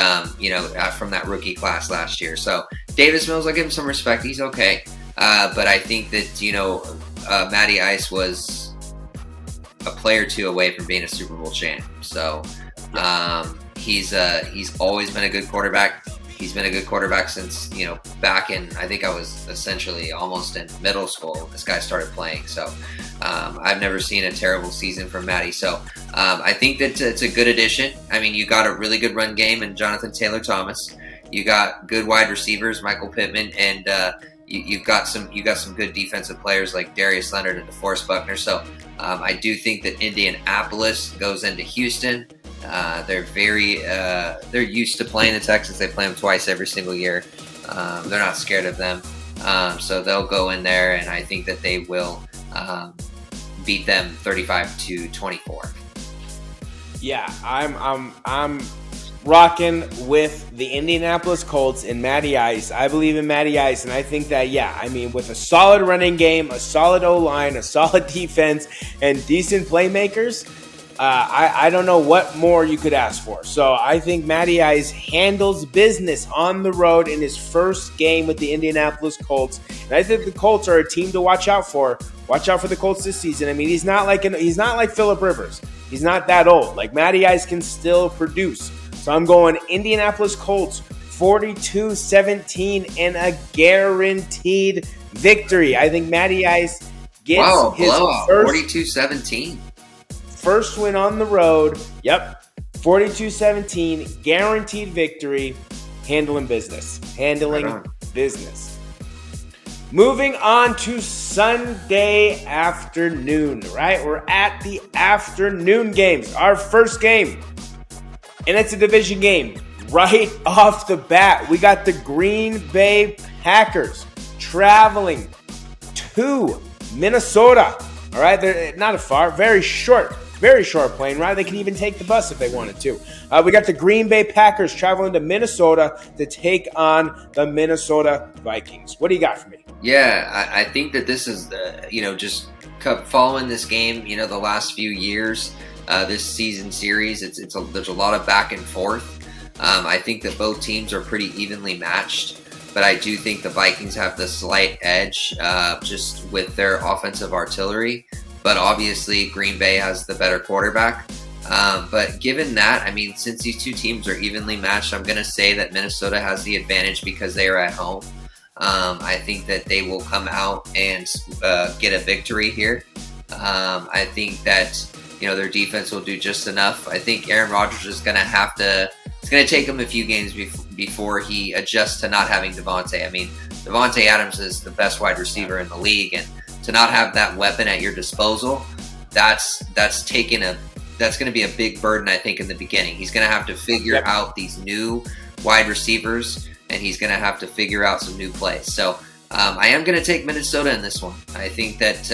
B: from that rookie class last year. So Davis Mills, I'll give him some respect. He's okay. But I think that Matty Ice was a player or two away from being a Super Bowl champ. So he's always been a good quarterback. He's been a good quarterback since, back in, I think I was essentially almost in middle school when this guy started playing. So I've never seen a terrible season from Matty. So I think that it's a good addition. I mean, you got a really good run game in Jonathan Taylor-Thomas. You got good wide receivers, Michael Pittman, and you got some good defensive players like Darius Leonard and DeForest Buckner. So I do think that Indianapolis goes into Houston. They're they're used to playing the Texans. They play them twice every single year. They're not scared of them. So they'll go in there, and I think that they will beat them 35-24.
A: Yeah, I'm rocking with the Indianapolis Colts and Matty Ice. I believe in Matty Ice, and I think that, with a solid running game, a solid O-line, a solid defense, and decent playmakers, I don't know what more you could ask for. So I think Matty Ice handles business on the road in his first game with the Indianapolis Colts. And I think the Colts are a team to watch out for. Watch out for the Colts this season. I mean, he's not like Phillip Rivers. He's not that old. Like, Matty Ice can still produce. So I'm going Indianapolis Colts 42-17 and a guaranteed victory. I think Matty Ice gets his first 42-17. First win on the road. Yep. 42-17. Guaranteed victory. Handling business. Business. Moving on to Sunday afternoon, right? We're at the afternoon games. Our first game. And it's a division game. Right off the bat, we got the Green Bay Packers traveling to Minnesota. All right, they're not far, very short plane ride. They can even take the bus if they wanted to. We got the Green Bay Packers traveling to Minnesota to take on the Minnesota Vikings. What do you got for me?
B: Yeah, I think that this is, just following this game, the last few years, this season series, there's a lot of back and forth. I think that both teams are pretty evenly matched, but I do think the Vikings have the slight edge just with their offensive artillery. But obviously, Green Bay has the better quarterback. But given that, I mean, since these two teams are evenly matched, I'm going to say that Minnesota has the advantage because they are at home. I think that they will come out and get a victory here. I think that, their defense will do just enough. I think Aaron Rodgers is going to have to, it's going to take him a few games before he adjusts to not having Devontae. I mean, Devontae Adams is the best wide receiver in the league, and to not have that weapon at your disposal, that's going to be a big burden, I think, in the beginning. He's going to have to figure out these new wide receivers, and he's going to have to figure out some new plays. So I am going to take Minnesota in this one. I think that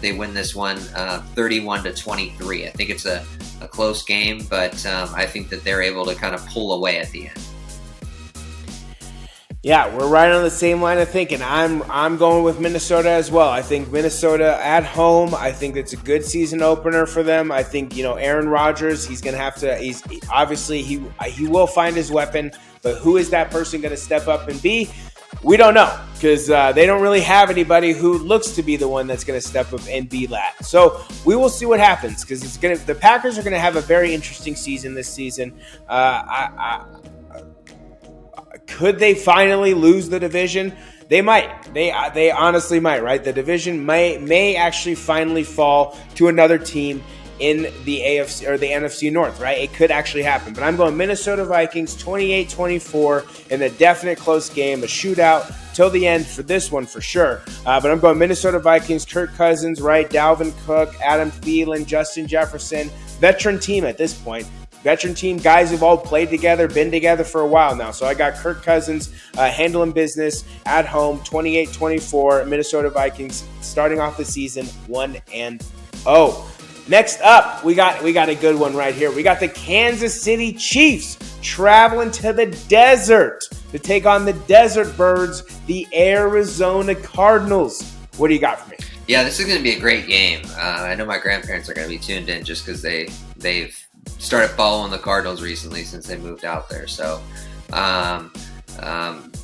B: they win this one 31-23. I think it's a close game, but I think that they're able to kind of pull away at the end.
A: Yeah, we're right on the same line of thinking. I'm going with Minnesota as well. I think Minnesota at home, I think it's a good season opener for them. I think, Aaron Rodgers, he's going to have to, he will find his weapon, but who is that person going to step up and be? We don't know, because they don't really have anybody who looks to be the one that's going to step up and be that. So we will see what happens, because the Packers are going to have a very interesting season this season. Could they finally lose the division? They might. They honestly might, right? The division may actually finally fall to another team in the AFC or the NFC North, right? It could actually happen. But I'm going Minnesota Vikings 28-24 in a definite close game, a shootout till the end for this one for sure. But I'm going Minnesota Vikings, Kirk Cousins, right? Dalvin Cook, Adam Thielen, Justin Jefferson, veteran team at this point. Veteran team, guys who've all played together, been together for a while now. So I got Kirk Cousins handling business at home, 28-24, Minnesota Vikings starting off the season 1-0. Next up, we got a good one right here. We got the Kansas City Chiefs traveling to the desert to take on the Desert Birds, the Arizona Cardinals. What do you got for me?
B: Yeah, this is going to be a great game. I know my grandparents are going to be tuned in just because they've started following the Cardinals recently since they moved out there. So,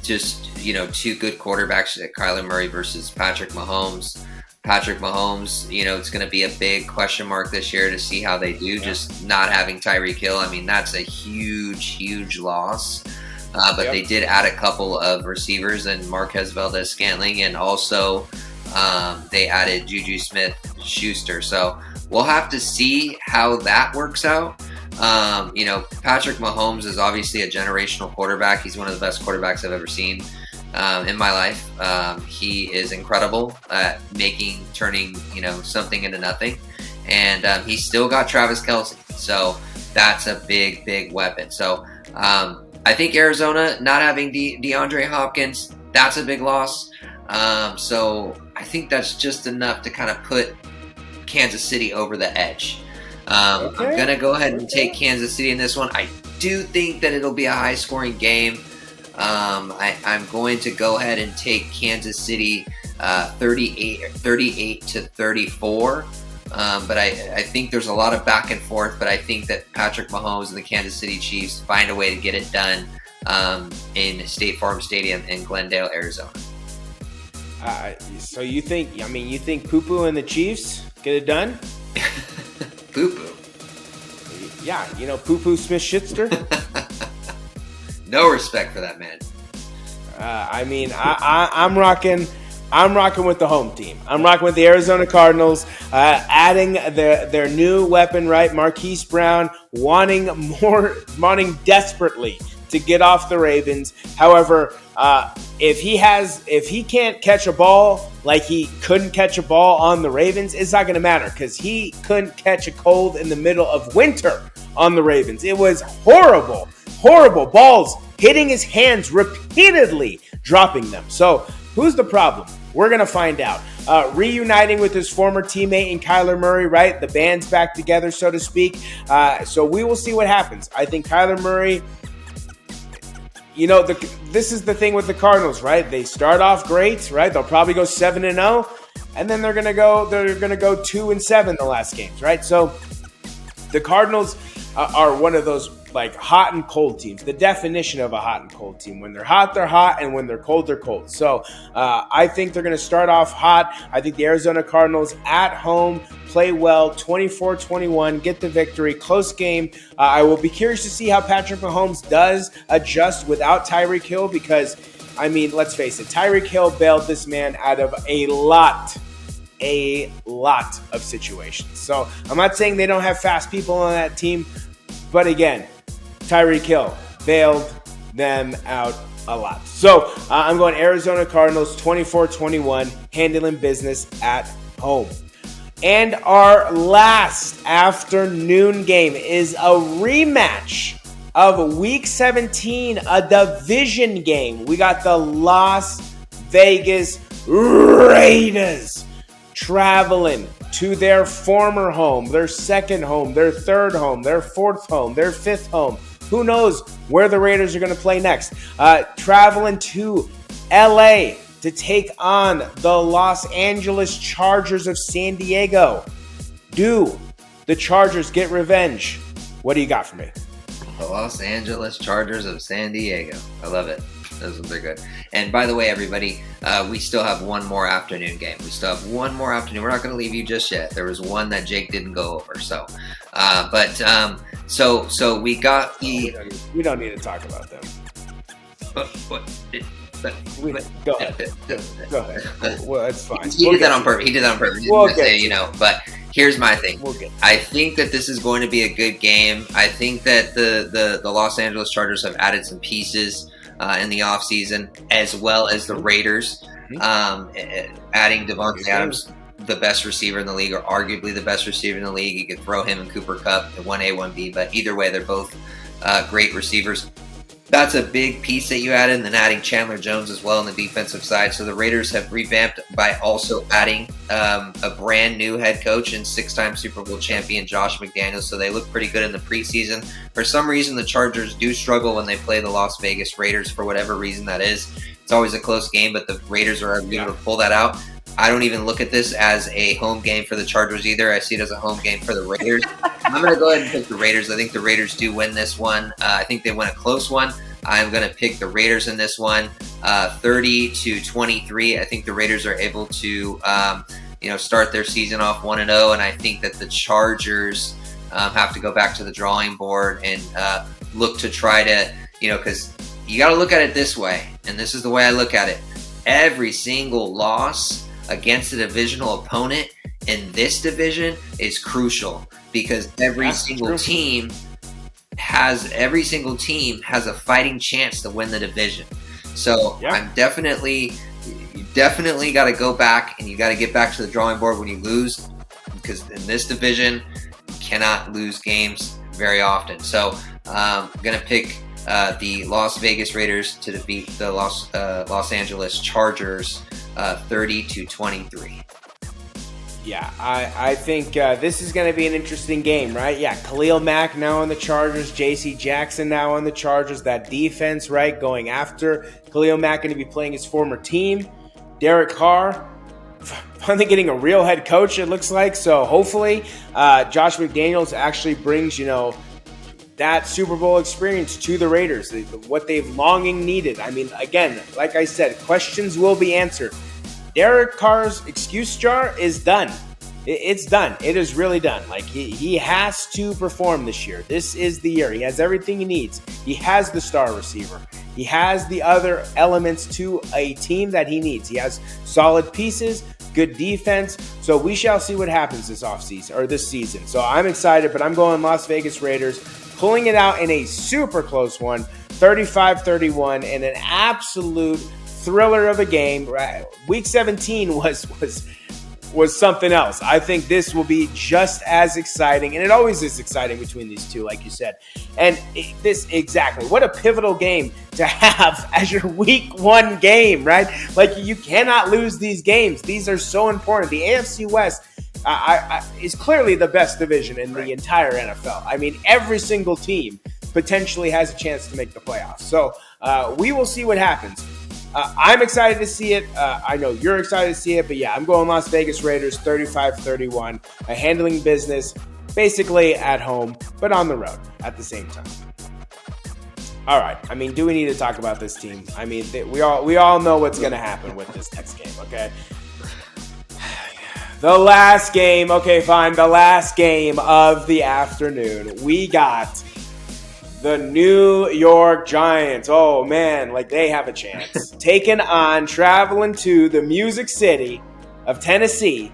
B: just, two good quarterbacks, Kyler Murray versus Patrick Mahomes. Patrick Mahomes, it's going to be a big question mark this year to see how they do, just not having Tyreek Hill. I mean, that's a huge, huge loss. But they did add a couple of receivers and Marquez Valdez-Scantling, and also they added Juju Smith-Schuster. So we'll have to see how that works out. Patrick Mahomes is obviously a generational quarterback. He's one of the best quarterbacks I've ever seen in my life. He is incredible at turning something into nothing. And he's still got Travis Kelce. So that's a big, big weapon. So I think Arizona not having DeAndre Hopkins, that's a big loss. So I think that's just enough to kind of put Kansas City over the edge. I'm going to go ahead and take Kansas City in this one. I do think that it'll be a high-scoring game. I'm going to go ahead and take Kansas City 38-34. But I think there's a lot of back and forth, but I think that Patrick Mahomes and the Kansas City Chiefs find a way to get it done in State Farm Stadium in Glendale, Arizona.
A: So you think Poo-Poo and the Chiefs get it done?
B: Poo-Poo?
A: Yeah, Poo-Poo Smith-Schuster?
B: No respect for that man.
A: I'm rocking with the home team. I'm rocking with the Arizona Cardinals, adding their new weapon, right? Marquise Brown, wanting desperately to get off the Ravens. However, if he can't catch a ball like he couldn't catch a ball on the Ravens, it's not going to matter, because he couldn't catch a cold in the middle of winter on the Ravens. It was horrible balls hitting his hands repeatedly, dropping them. So who's the problem? We're going to find out. Reuniting with his former teammate in Kyler Murray, right? The band's back together, so to speak. So we will see what happens. I think Kyler Murray, this is the thing with the Cardinals, right? They start off great, right? They'll probably go 7-0, and then they're going to go 2-7 the last games, right? So the Cardinals are one of those like hot and cold teams, the definition of a hot and cold team. When they're hot, and when they're cold, they're cold. So I think they're going to start off hot. I think the Arizona Cardinals at home play well, 24-21, get the victory, close game. I will be curious to see how Patrick Mahomes does adjust without Tyreek Hill because, I mean, let's face it, Tyreek Hill bailed this man out of a lot of situations. So I'm not saying they don't have fast people on that team, but again, Tyreek Hill bailed them out a lot. So I'm going Arizona Cardinals 24-21, handling business at home. And our last afternoon game is a rematch of Week 17, a division game. We got the Las Vegas Raiders traveling to their former home, their second home, their third home, their fourth home, their fifth home. Who knows where the Raiders are going to play next? Traveling to LA to take on the Los Angeles Chargers of San Diego. Do the Chargers get revenge? What do you got for me?
B: The Los Angeles Chargers of San Diego. I love it. Those ones are good. And by the way, everybody, we still have one more afternoon game. We still have one more afternoon. We're not going to leave you just yet. There was one that Jake didn't go over. So we got the...
A: We don't need to talk about them. Go ahead. Well, that's fine.
B: He did that on purpose. He did that on purpose.
A: We'll
B: say, but here's my thing. I think that this is going to be a good game. I think that the Los Angeles Chargers have added some pieces in the offseason, as well as the Raiders, adding Devontae Adams, the best receiver in the league, or arguably the best receiver in the league. You could throw him and Cooper Kupp at 1A, 1B, but either way, they're both great receivers. That's a big piece that you added, and then adding Chandler Jones as well on the defensive side. So the Raiders have revamped by also adding a brand new head coach and 6-time Super Bowl champion Josh McDaniels. So they look pretty good in the preseason. For some reason, the Chargers do struggle when they play the Las Vegas Raiders, for whatever reason that is. It's always a close game, but the Raiders are able to pull that out. I don't even look at this as a home game for the Chargers either. I see it as a home game for the Raiders. I'm going to go ahead and pick the Raiders. I think the Raiders do win this one. I think they win a close one. I'm going to pick the Raiders in this one, 30-23. I think the Raiders are able to, start their season off 1-0, and I think that the Chargers have to go back to the drawing board and look to try to, because you got to look at it this way, and this is the way I look at it. Every single loss against a divisional opponent in this division is crucial because every single team has a fighting chance to win the division. So you definitely got to go back and you got to get back to the drawing board when you lose, because in this division you cannot lose games very often. So I'm going to pick the Las Vegas Raiders to defeat the Los Angeles Chargers 30-23.
A: Yeah, I think this is going to be an interesting game, right? Yeah, Khalil Mack now on the Chargers, J.C. Jackson now on the Chargers. That defense, right, going after Khalil Mack, going to be playing his former team. Derek Carr finally getting a real head coach, it looks like. So hopefully Josh McDaniels actually brings, that Super Bowl experience to the Raiders, what they've longing needed. I mean, again, like I said, questions will be answered. Derek Carr's excuse jar is done. It's done. It is really done. Like, he has to perform this year. This is the year. He has everything he needs. He has the star receiver. He has the other elements to a team that he needs. He has solid pieces, good defense. So we shall see what happens this offseason or this season. So I'm excited, but I'm going Las Vegas Raiders, pulling it out in a super close one, 35-31, and an absolute thriller of a game. Right? Week 17 was something else. I think this will be just as exciting, and it always is exciting between these two, like you said. And what a pivotal game to have as your week 1 game, right? Like, you cannot lose these games. These are so important. The AFC West is clearly the best division in the entire NFL. I mean, every single team potentially has a chance to make the playoffs. So we will see what happens. I'm excited to see it. I know you're excited to see it, but yeah, I'm going Las Vegas Raiders 35-31, handling business basically at home, but on the road at the same time. All right. I mean, do we need to talk about this team? I mean, we all know what's going to happen with this next game, okay? The last game, okay, fine. The last game of the afternoon, we got the New York Giants. Oh, man, like they have a chance. Traveling to the Music City of Tennessee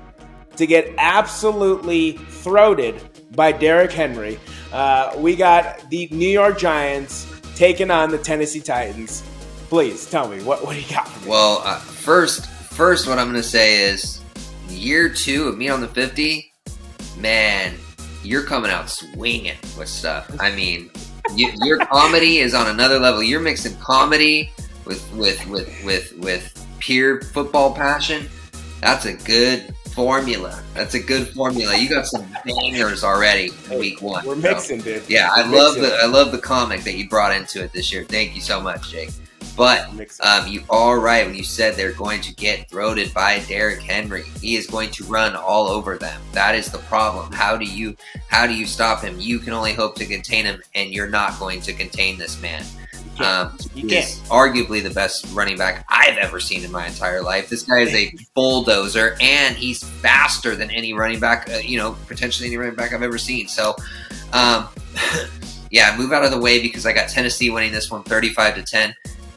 A: to get absolutely throated by Derrick Henry. We got the New York Giants taking on the Tennessee Titans. Please tell me, what do you got for me?
B: Well, first, what I'm going to say is year 2 of Meat on the 50, man, you're coming out swinging with stuff. I mean, your comedy is on another level. You're mixing comedy with pure football passion. That's a good formula. You got some bangers already in week 1.
A: We're mixing, dude.
B: Yeah, I love the comic that you brought into it this year. Thank you so much, Jake. But you are right when you said they're going to get throated by Derrick Henry. He is going to run all over them. That is the problem. How do you stop him? You can only hope to contain him, and you're not going to contain this man. He's arguably the best running back I've ever seen in my entire life. This guy is a bulldozer, and he's faster than any running back, potentially any running back I've ever seen. So, yeah, move out of the way because I got Tennessee winning this one 35-10.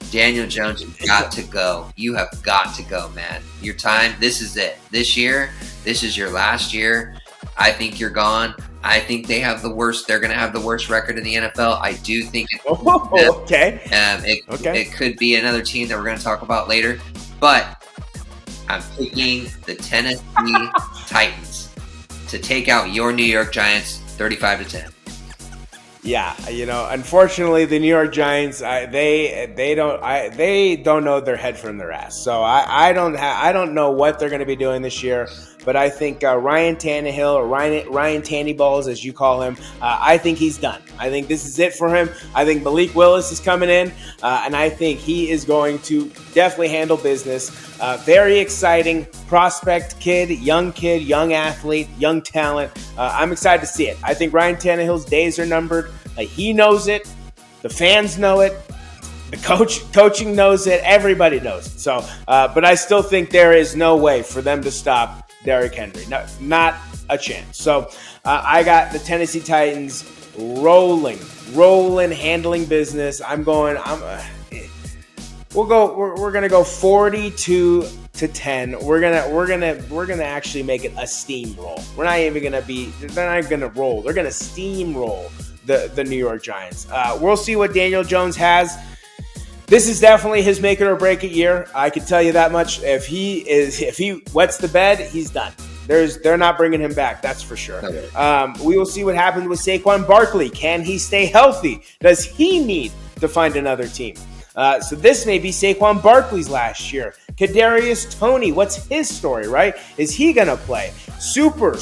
B: Daniel Jones, you've got to go. You have got to go, man. Your time, this is it. This year, this is your last year. I think you're gone. I think they have the worst. They're going to have the worst record in the NFL. I do think it could be another team that we're going to talk about later. But I'm picking the Tennessee Titans to take out your New York Giants 35-10.
A: Yeah, unfortunately, the New York Giants, they don't know their head from their ass. So I don't know what they're going to be doing this year. But I think Ryan Tannehill, or Ryan Tannyballs, as you call him, I think he's done. I think this is it for him. I think Malik Willis is coming in, and I think he is going to definitely handle business. Very exciting prospect kid, young athlete, young talent. I'm excited to see it. I think Ryan Tannehill's days are numbered. He knows it. The fans know it. The coaching knows it. Everybody knows it. So, but I still think there is no way for them to stop Derrick Henry. No, not a chance. So I got the Tennessee Titans rolling, handling business. We're gonna go 42-10. We're gonna actually make it a steamroll. They're not gonna roll. They're gonna steamroll the New York Giants. We'll see what Daniel Jones has. This is definitely his make it or break it year. I can tell you that much. If he wets the bed, he's done. They're not bringing him back. That's for sure. Okay. We will see what happens with Saquon Barkley. Can he stay healthy? Does he need to find another team? So this may be Saquon Barkley's last year. Kadarius Toney, what's his story, right? Is he going to play? Super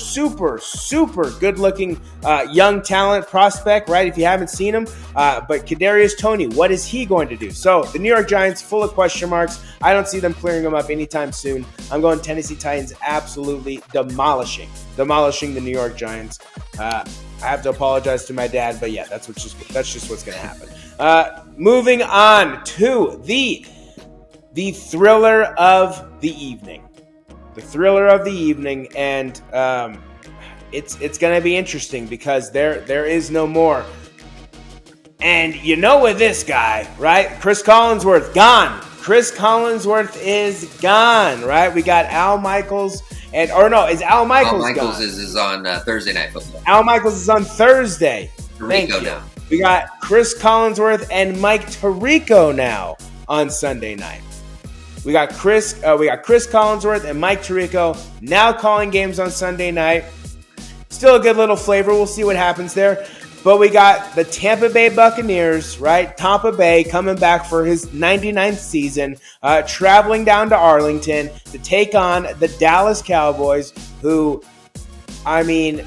A: good-looking young talent prospect, right, if you haven't seen him. But Kadarius Toney, what is he going to do? So the New York Giants, full of question marks. I don't see them clearing them up anytime soon. I'm going Tennessee Titans absolutely demolishing the New York Giants. I have to apologize to my dad, but yeah, that's just what's going to happen. Moving on to the thriller of the evening. The thriller of the evening, and it's going to be interesting because there is no more. And with this guy, right? Chris Collinsworth, gone. Chris Collinsworth is gone, right? We got Al Michaels. Is Al Michaels
B: Al Michaels is on Thursday Night Football.
A: Al Michaels is on Thursday. Thank you.
B: Now.
A: We got Chris Collinsworth and Mike Tirico now on Sunday night. We got Chris Collinsworth and Mike Tirico now calling games on Sunday night. Still a good little flavor. We'll see what happens there. But we got the Tampa Bay Buccaneers, right? Tampa Bay coming back for his 99th season, traveling down to Arlington to take on the Dallas Cowboys, who, I mean,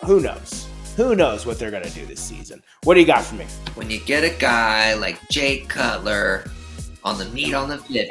A: who knows? Who knows what they're going to do this season? What do you got for me?
B: When you get a guy like Jake Cutler on the Meat on the 50.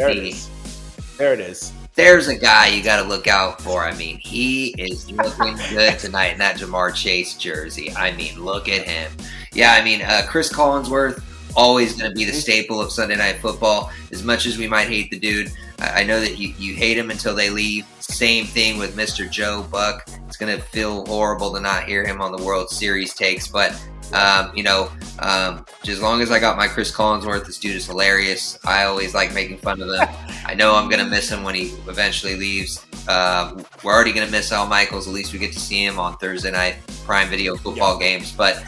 A: There it is.
B: there's a guy you got to look out for. I mean, he is looking good tonight in that Jamar Chase jersey. I mean, look at him. Yeah, I mean, Chris Collinsworth, always going to be the staple of Sunday Night Football. As much as we might hate the dude, I know that you hate him until they leave. Same thing with Mr. Joe Buck. It's going to feel horrible to not hear him on the World Series takes, but as long as I got my Chris Collinsworth, this dude is hilarious. I always like making fun of him. I know I'm going to miss him when he eventually leaves. We're already going to miss Al Michaels. At least we get to see him on Thursday night Prime Video football games. But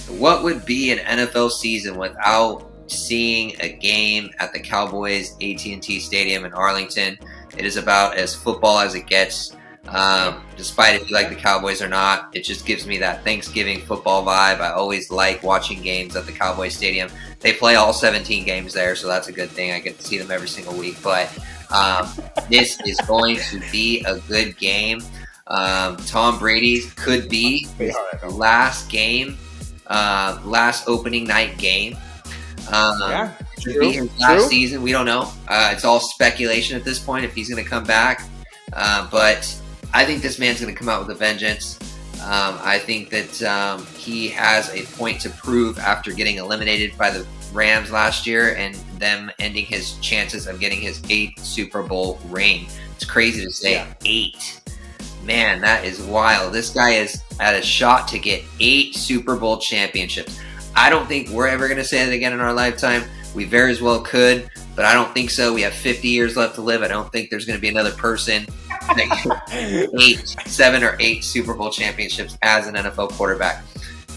B: what would be an NFL season without seeing a game at the Cowboys AT&T Stadium in Arlington? It is about as football as it gets. Despite if you like the Cowboys or not, it just gives me that Thanksgiving football vibe. I always like watching games at the Cowboys Stadium. They play all 17 games there, so that's a good thing. I get to see them every single week. But this is going to be a good game. Tom Brady could be his last game, last opening night game. Could be his last season. We don't know. It's all speculation at this point if he's going to come back. But I think this man's going to come out with a vengeance. I think that he has a point to prove after getting eliminated by the Rams last year and them ending his chances of getting his 8th Super Bowl ring. It's crazy to say 8. Man, that is wild. This guy is at a shot to get 8 Super Bowl championships. I don't think we're ever going to say that again in our lifetime. We very as well could, but I don't think so. We have 50 years left to live. I don't think there's going to be another person that 7 or 8 Super Bowl championships as an NFL quarterback.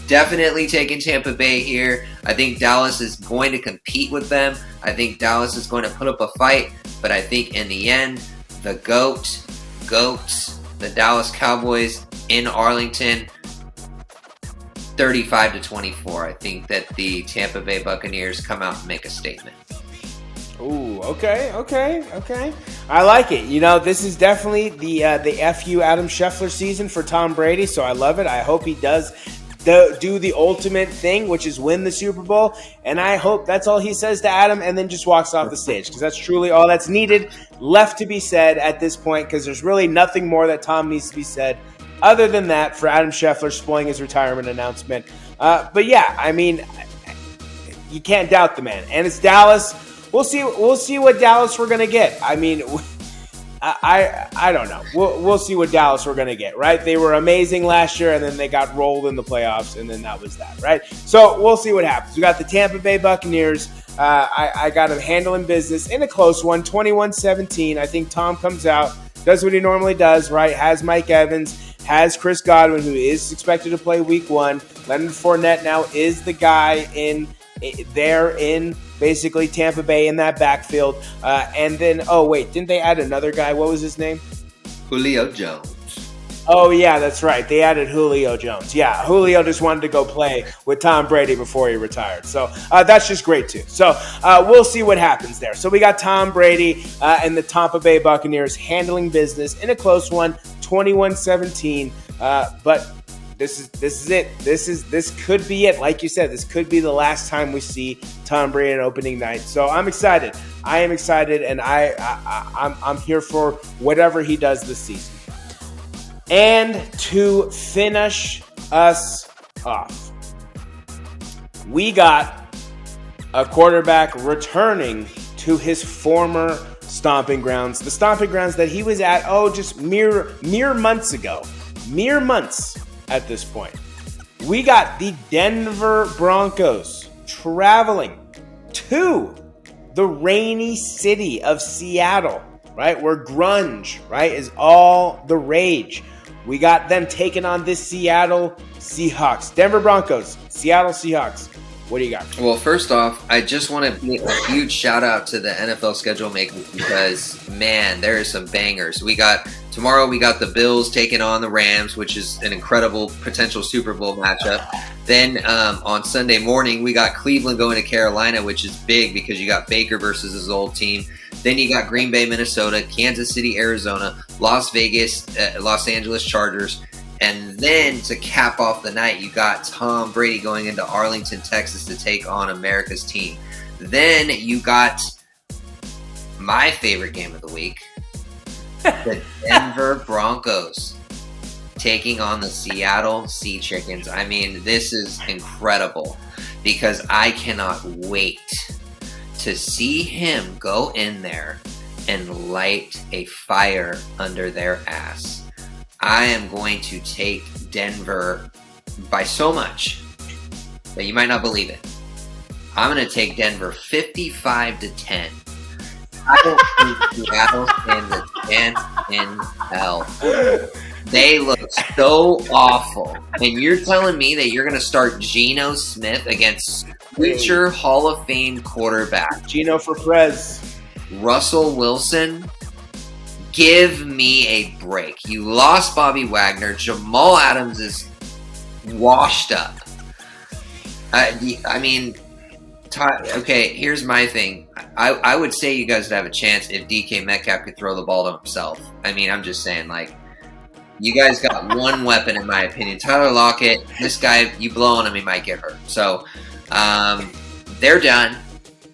B: Definitely taking Tampa Bay here. I think Dallas is going to compete with them. I think Dallas is going to put up a fight, but I think in the end, the GOATs, the Dallas Cowboys in Arlington, 35-24. I think that the Tampa Bay Buccaneers come out and make a statement.
A: Ooh, okay. I like it. You know, this is definitely the FU Adam Scheffler season for Tom Brady, so I love it. I hope he does do the ultimate thing, which is win the Super Bowl, and I hope that's all he says to Adam and then just walks off the stage, because that's truly all that's needed left to be said at this point, because there's really nothing more that Tom needs to be said other than that for Adam Scheffler spoiling his retirement announcement. But yeah, I mean, you can't doubt the man, and it's Dallas. We'll see what Dallas we're gonna get. I mean, I don't know. We'll see what Dallas we're gonna get. Right? They were amazing last year, and then they got rolled in the playoffs, and then that was that. Right? So we'll see what happens. We got the Tampa Bay Buccaneers. I got them handling business in a close one, 21-17. I think Tom comes out, does what he normally does. Right? Has Mike Evans, has Chris Godwin, who is expected to play Week 1. Leonard Fournette now is the guy in basically Tampa Bay in that backfield. And then, didn't they add another guy? What was his name?
B: Julio Jones.
A: Oh, yeah, that's right. They added Julio Jones. Yeah, Julio just wanted to go play with Tom Brady before he retired. So that's just great, too. So we'll see what happens there. So we got Tom Brady and the Tampa Bay Buccaneers handling business in a close one, 21-17. But this is it. This could be it. Like you said, this could be the last time we see Tom Brady on opening night. So I'm excited. I am excited, and I'm here for whatever he does this season. And to finish us off, we got a quarterback returning to his former stomping grounds, the stomping grounds that he was at just mere months ago. Mere months. At this point, we got the Denver Broncos traveling to the rainy city of Seattle, right? Where grunge, right, is all the rage. We got them taking on this Seattle Seahawks. Denver Broncos, Seattle Seahawks. What do you got?
B: Well, first off, I just want to give a huge shout out to the NFL schedule makers because, man, there are some bangers. Tomorrow we got the Bills taking on the Rams, which is an incredible potential Super Bowl matchup. Then on Sunday morning, we got Cleveland going to Carolina, which is big because you got Baker versus his old team. Then you got Green Bay, Minnesota, Kansas City, Arizona, Las Vegas, Los Angeles Chargers. And then to cap off the night, you got Tom Brady going into Arlington, Texas to take on America's team. Then you got my favorite game of the week, the Denver Broncos taking on the Seattle Sea Chickens. I mean, this is incredible because I cannot wait to see him go in there and light a fire under their ass. I am going to take Denver by so much that you might not believe it. I'm going to take Denver 55-10. I don't think Seattle stands a chance in hell. They look so awful. And you're telling me that you're going to start Geno Smith against future Hall of Fame quarterback
A: Geno for Prez.
B: Russell Wilson? Give me a break. You lost Bobby Wagner. Jamal Adams is washed up. I mean, okay, here's my thing. I would say you guys would have a chance if DK Metcalf could throw the ball to himself. I mean, I'm just saying, like, you guys got one weapon, in my opinion. Tyler Lockett, this guy, you blow on him, he might get hurt. So, they're done.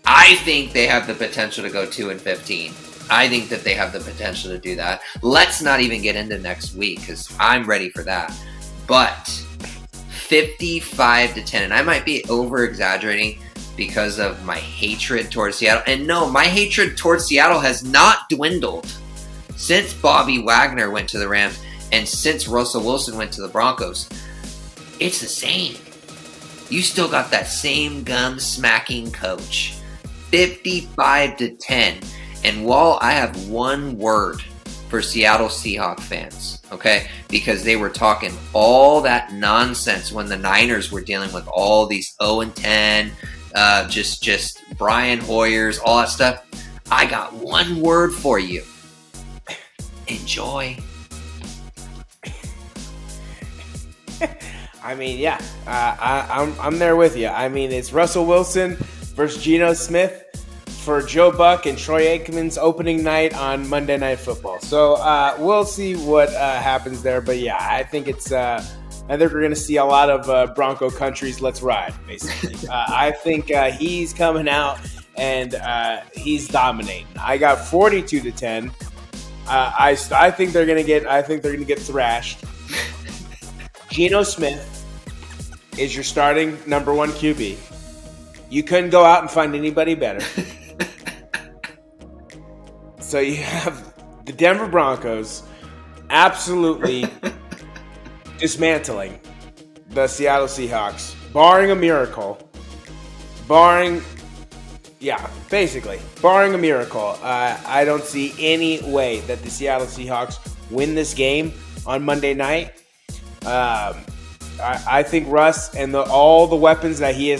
B: I think they have the potential to go 2-15. I think that they have the potential to do that. Let's not even get into next week because I'm ready for that. But 55-10, and I might be over-exaggerating because of my hatred towards Seattle. And no, my hatred towards Seattle has not dwindled since Bobby Wagner went to the Rams and since Russell Wilson went to the Broncos. It's the same. You still got that same gum-smacking coach. 55-10. And while I have one word for Seattle Seahawks fans, okay, because they were talking all that nonsense when the Niners were dealing with all these 0-10, just Brian Hoyers, all that stuff, I got one word for you. Enjoy.
A: I mean, yeah, I'm there with you. I mean, it's Russell Wilson versus Geno Smith for Joe Buck and Troy Aikman's opening night on Monday Night Football. So we'll see what happens there. But yeah, I think I think we're going to see a lot of Bronco countries. Let's ride, basically. I think he's coming out and he's dominating. I got 42-10. I think they're going to get thrashed. Geno Smith is your starting number one QB. You couldn't go out and find anybody better. So you have the Denver Broncos absolutely dismantling the Seattle Seahawks, barring a miracle. Barring a miracle. I don't see any way that the Seattle Seahawks win this game on Monday night. I think Russ and all the weapons that he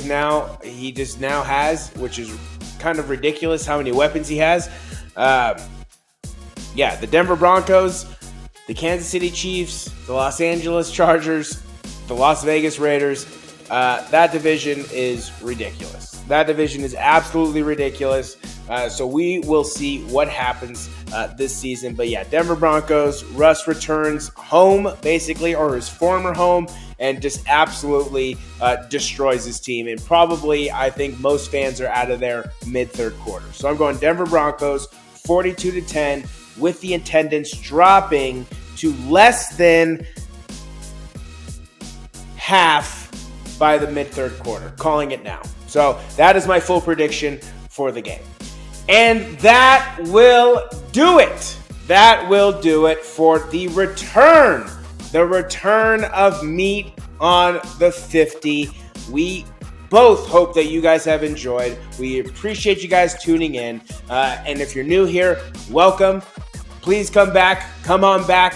A: just now has, which is kind of ridiculous how many weapons he has. The Denver Broncos, the Kansas City Chiefs, the Los Angeles Chargers, the Las Vegas Raiders, that division is ridiculous. That division is absolutely ridiculous. So we will see what happens this season. But yeah, Denver Broncos, Russ returns home, basically, or his former home, and just absolutely destroys his team. And probably, I think most fans are out of there mid-third quarter. So I'm going Denver Broncos, 42-10, with the attendance dropping to less than half by the mid-third quarter. Calling it now. So that is my full prediction for the game. And that will do it. That will do it for the return of Meat on the 50. We both hope that you guys have enjoyed. We appreciate you guys tuning in. And if you're new here, welcome. Please come back. Come on back.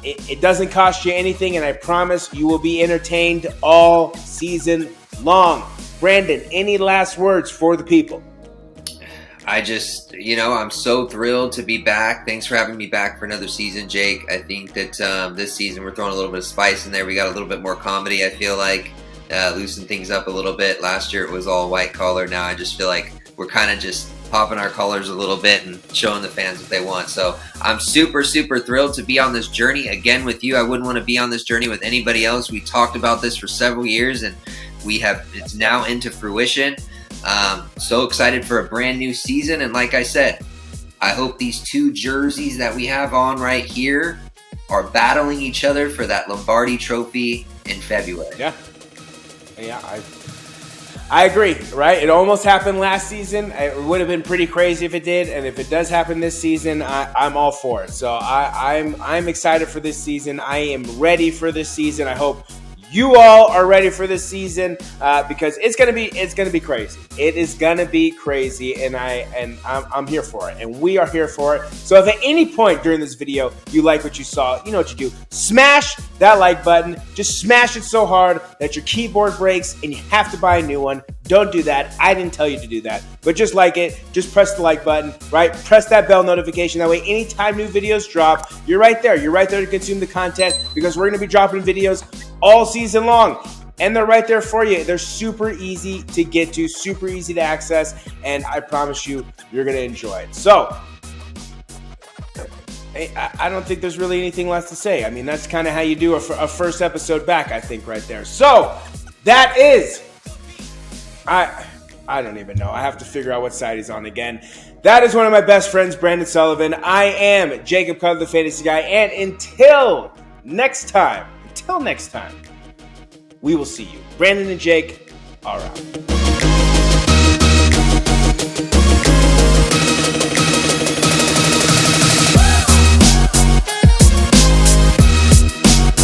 A: It doesn't cost you anything, and I promise you will be entertained all season long. Brandon, any last words for the people?
B: I just, I'm so thrilled to be back. Thanks for having me back for another season, Jake. I think that this season we're throwing a little bit of spice in there. We got a little bit more comedy, I feel like. Loosen things up a little bit. Last year it was all white collar. Now I just feel like we're kind of just popping our colors a little bit and showing the fans what they want. So I'm super, super thrilled to be on this journey again with you. I wouldn't want to be on this journey with anybody else. We talked about this for several years, and it's now into fruition. So excited for a brand new season. And like I said, I hope these two jerseys that we have on right here are battling each other for that Lombardi trophy in February.
A: Yeah, I agree, right? It almost happened last season. It would have been pretty crazy if it did, and if it does happen this season, I'm all for it. So I'm excited for this season. I am ready for this season. I hope you all are ready for this season because it's gonna be crazy. It is gonna be crazy, and I'm here for it, and we are here for it. So if at any point during this video you like what you saw, you know what you do: smash that like button. Just smash it so hard that your keyboard breaks and you have to buy a new one. Don't do that. I didn't tell you to do that, but just like it. Just press the like button, right? Press that bell notification. That way, anytime new videos drop, you're right there. You're right there to consume the content because we're gonna be dropping videos all season long, and they're right there for you. They're super easy to get to, super easy to access, and I promise you, you're gonna enjoy it. So I don't think there's really anything left to say. I mean, that's kind of how you do a first episode back, I think, right there. So that is, I don't even know. I have to figure out what side he's on again. That is one of my best friends, Brandon Sullivan. I am Jacob Cutler, the Fantasy Guy, and until next time, we will see you. Brandon and Jake are out.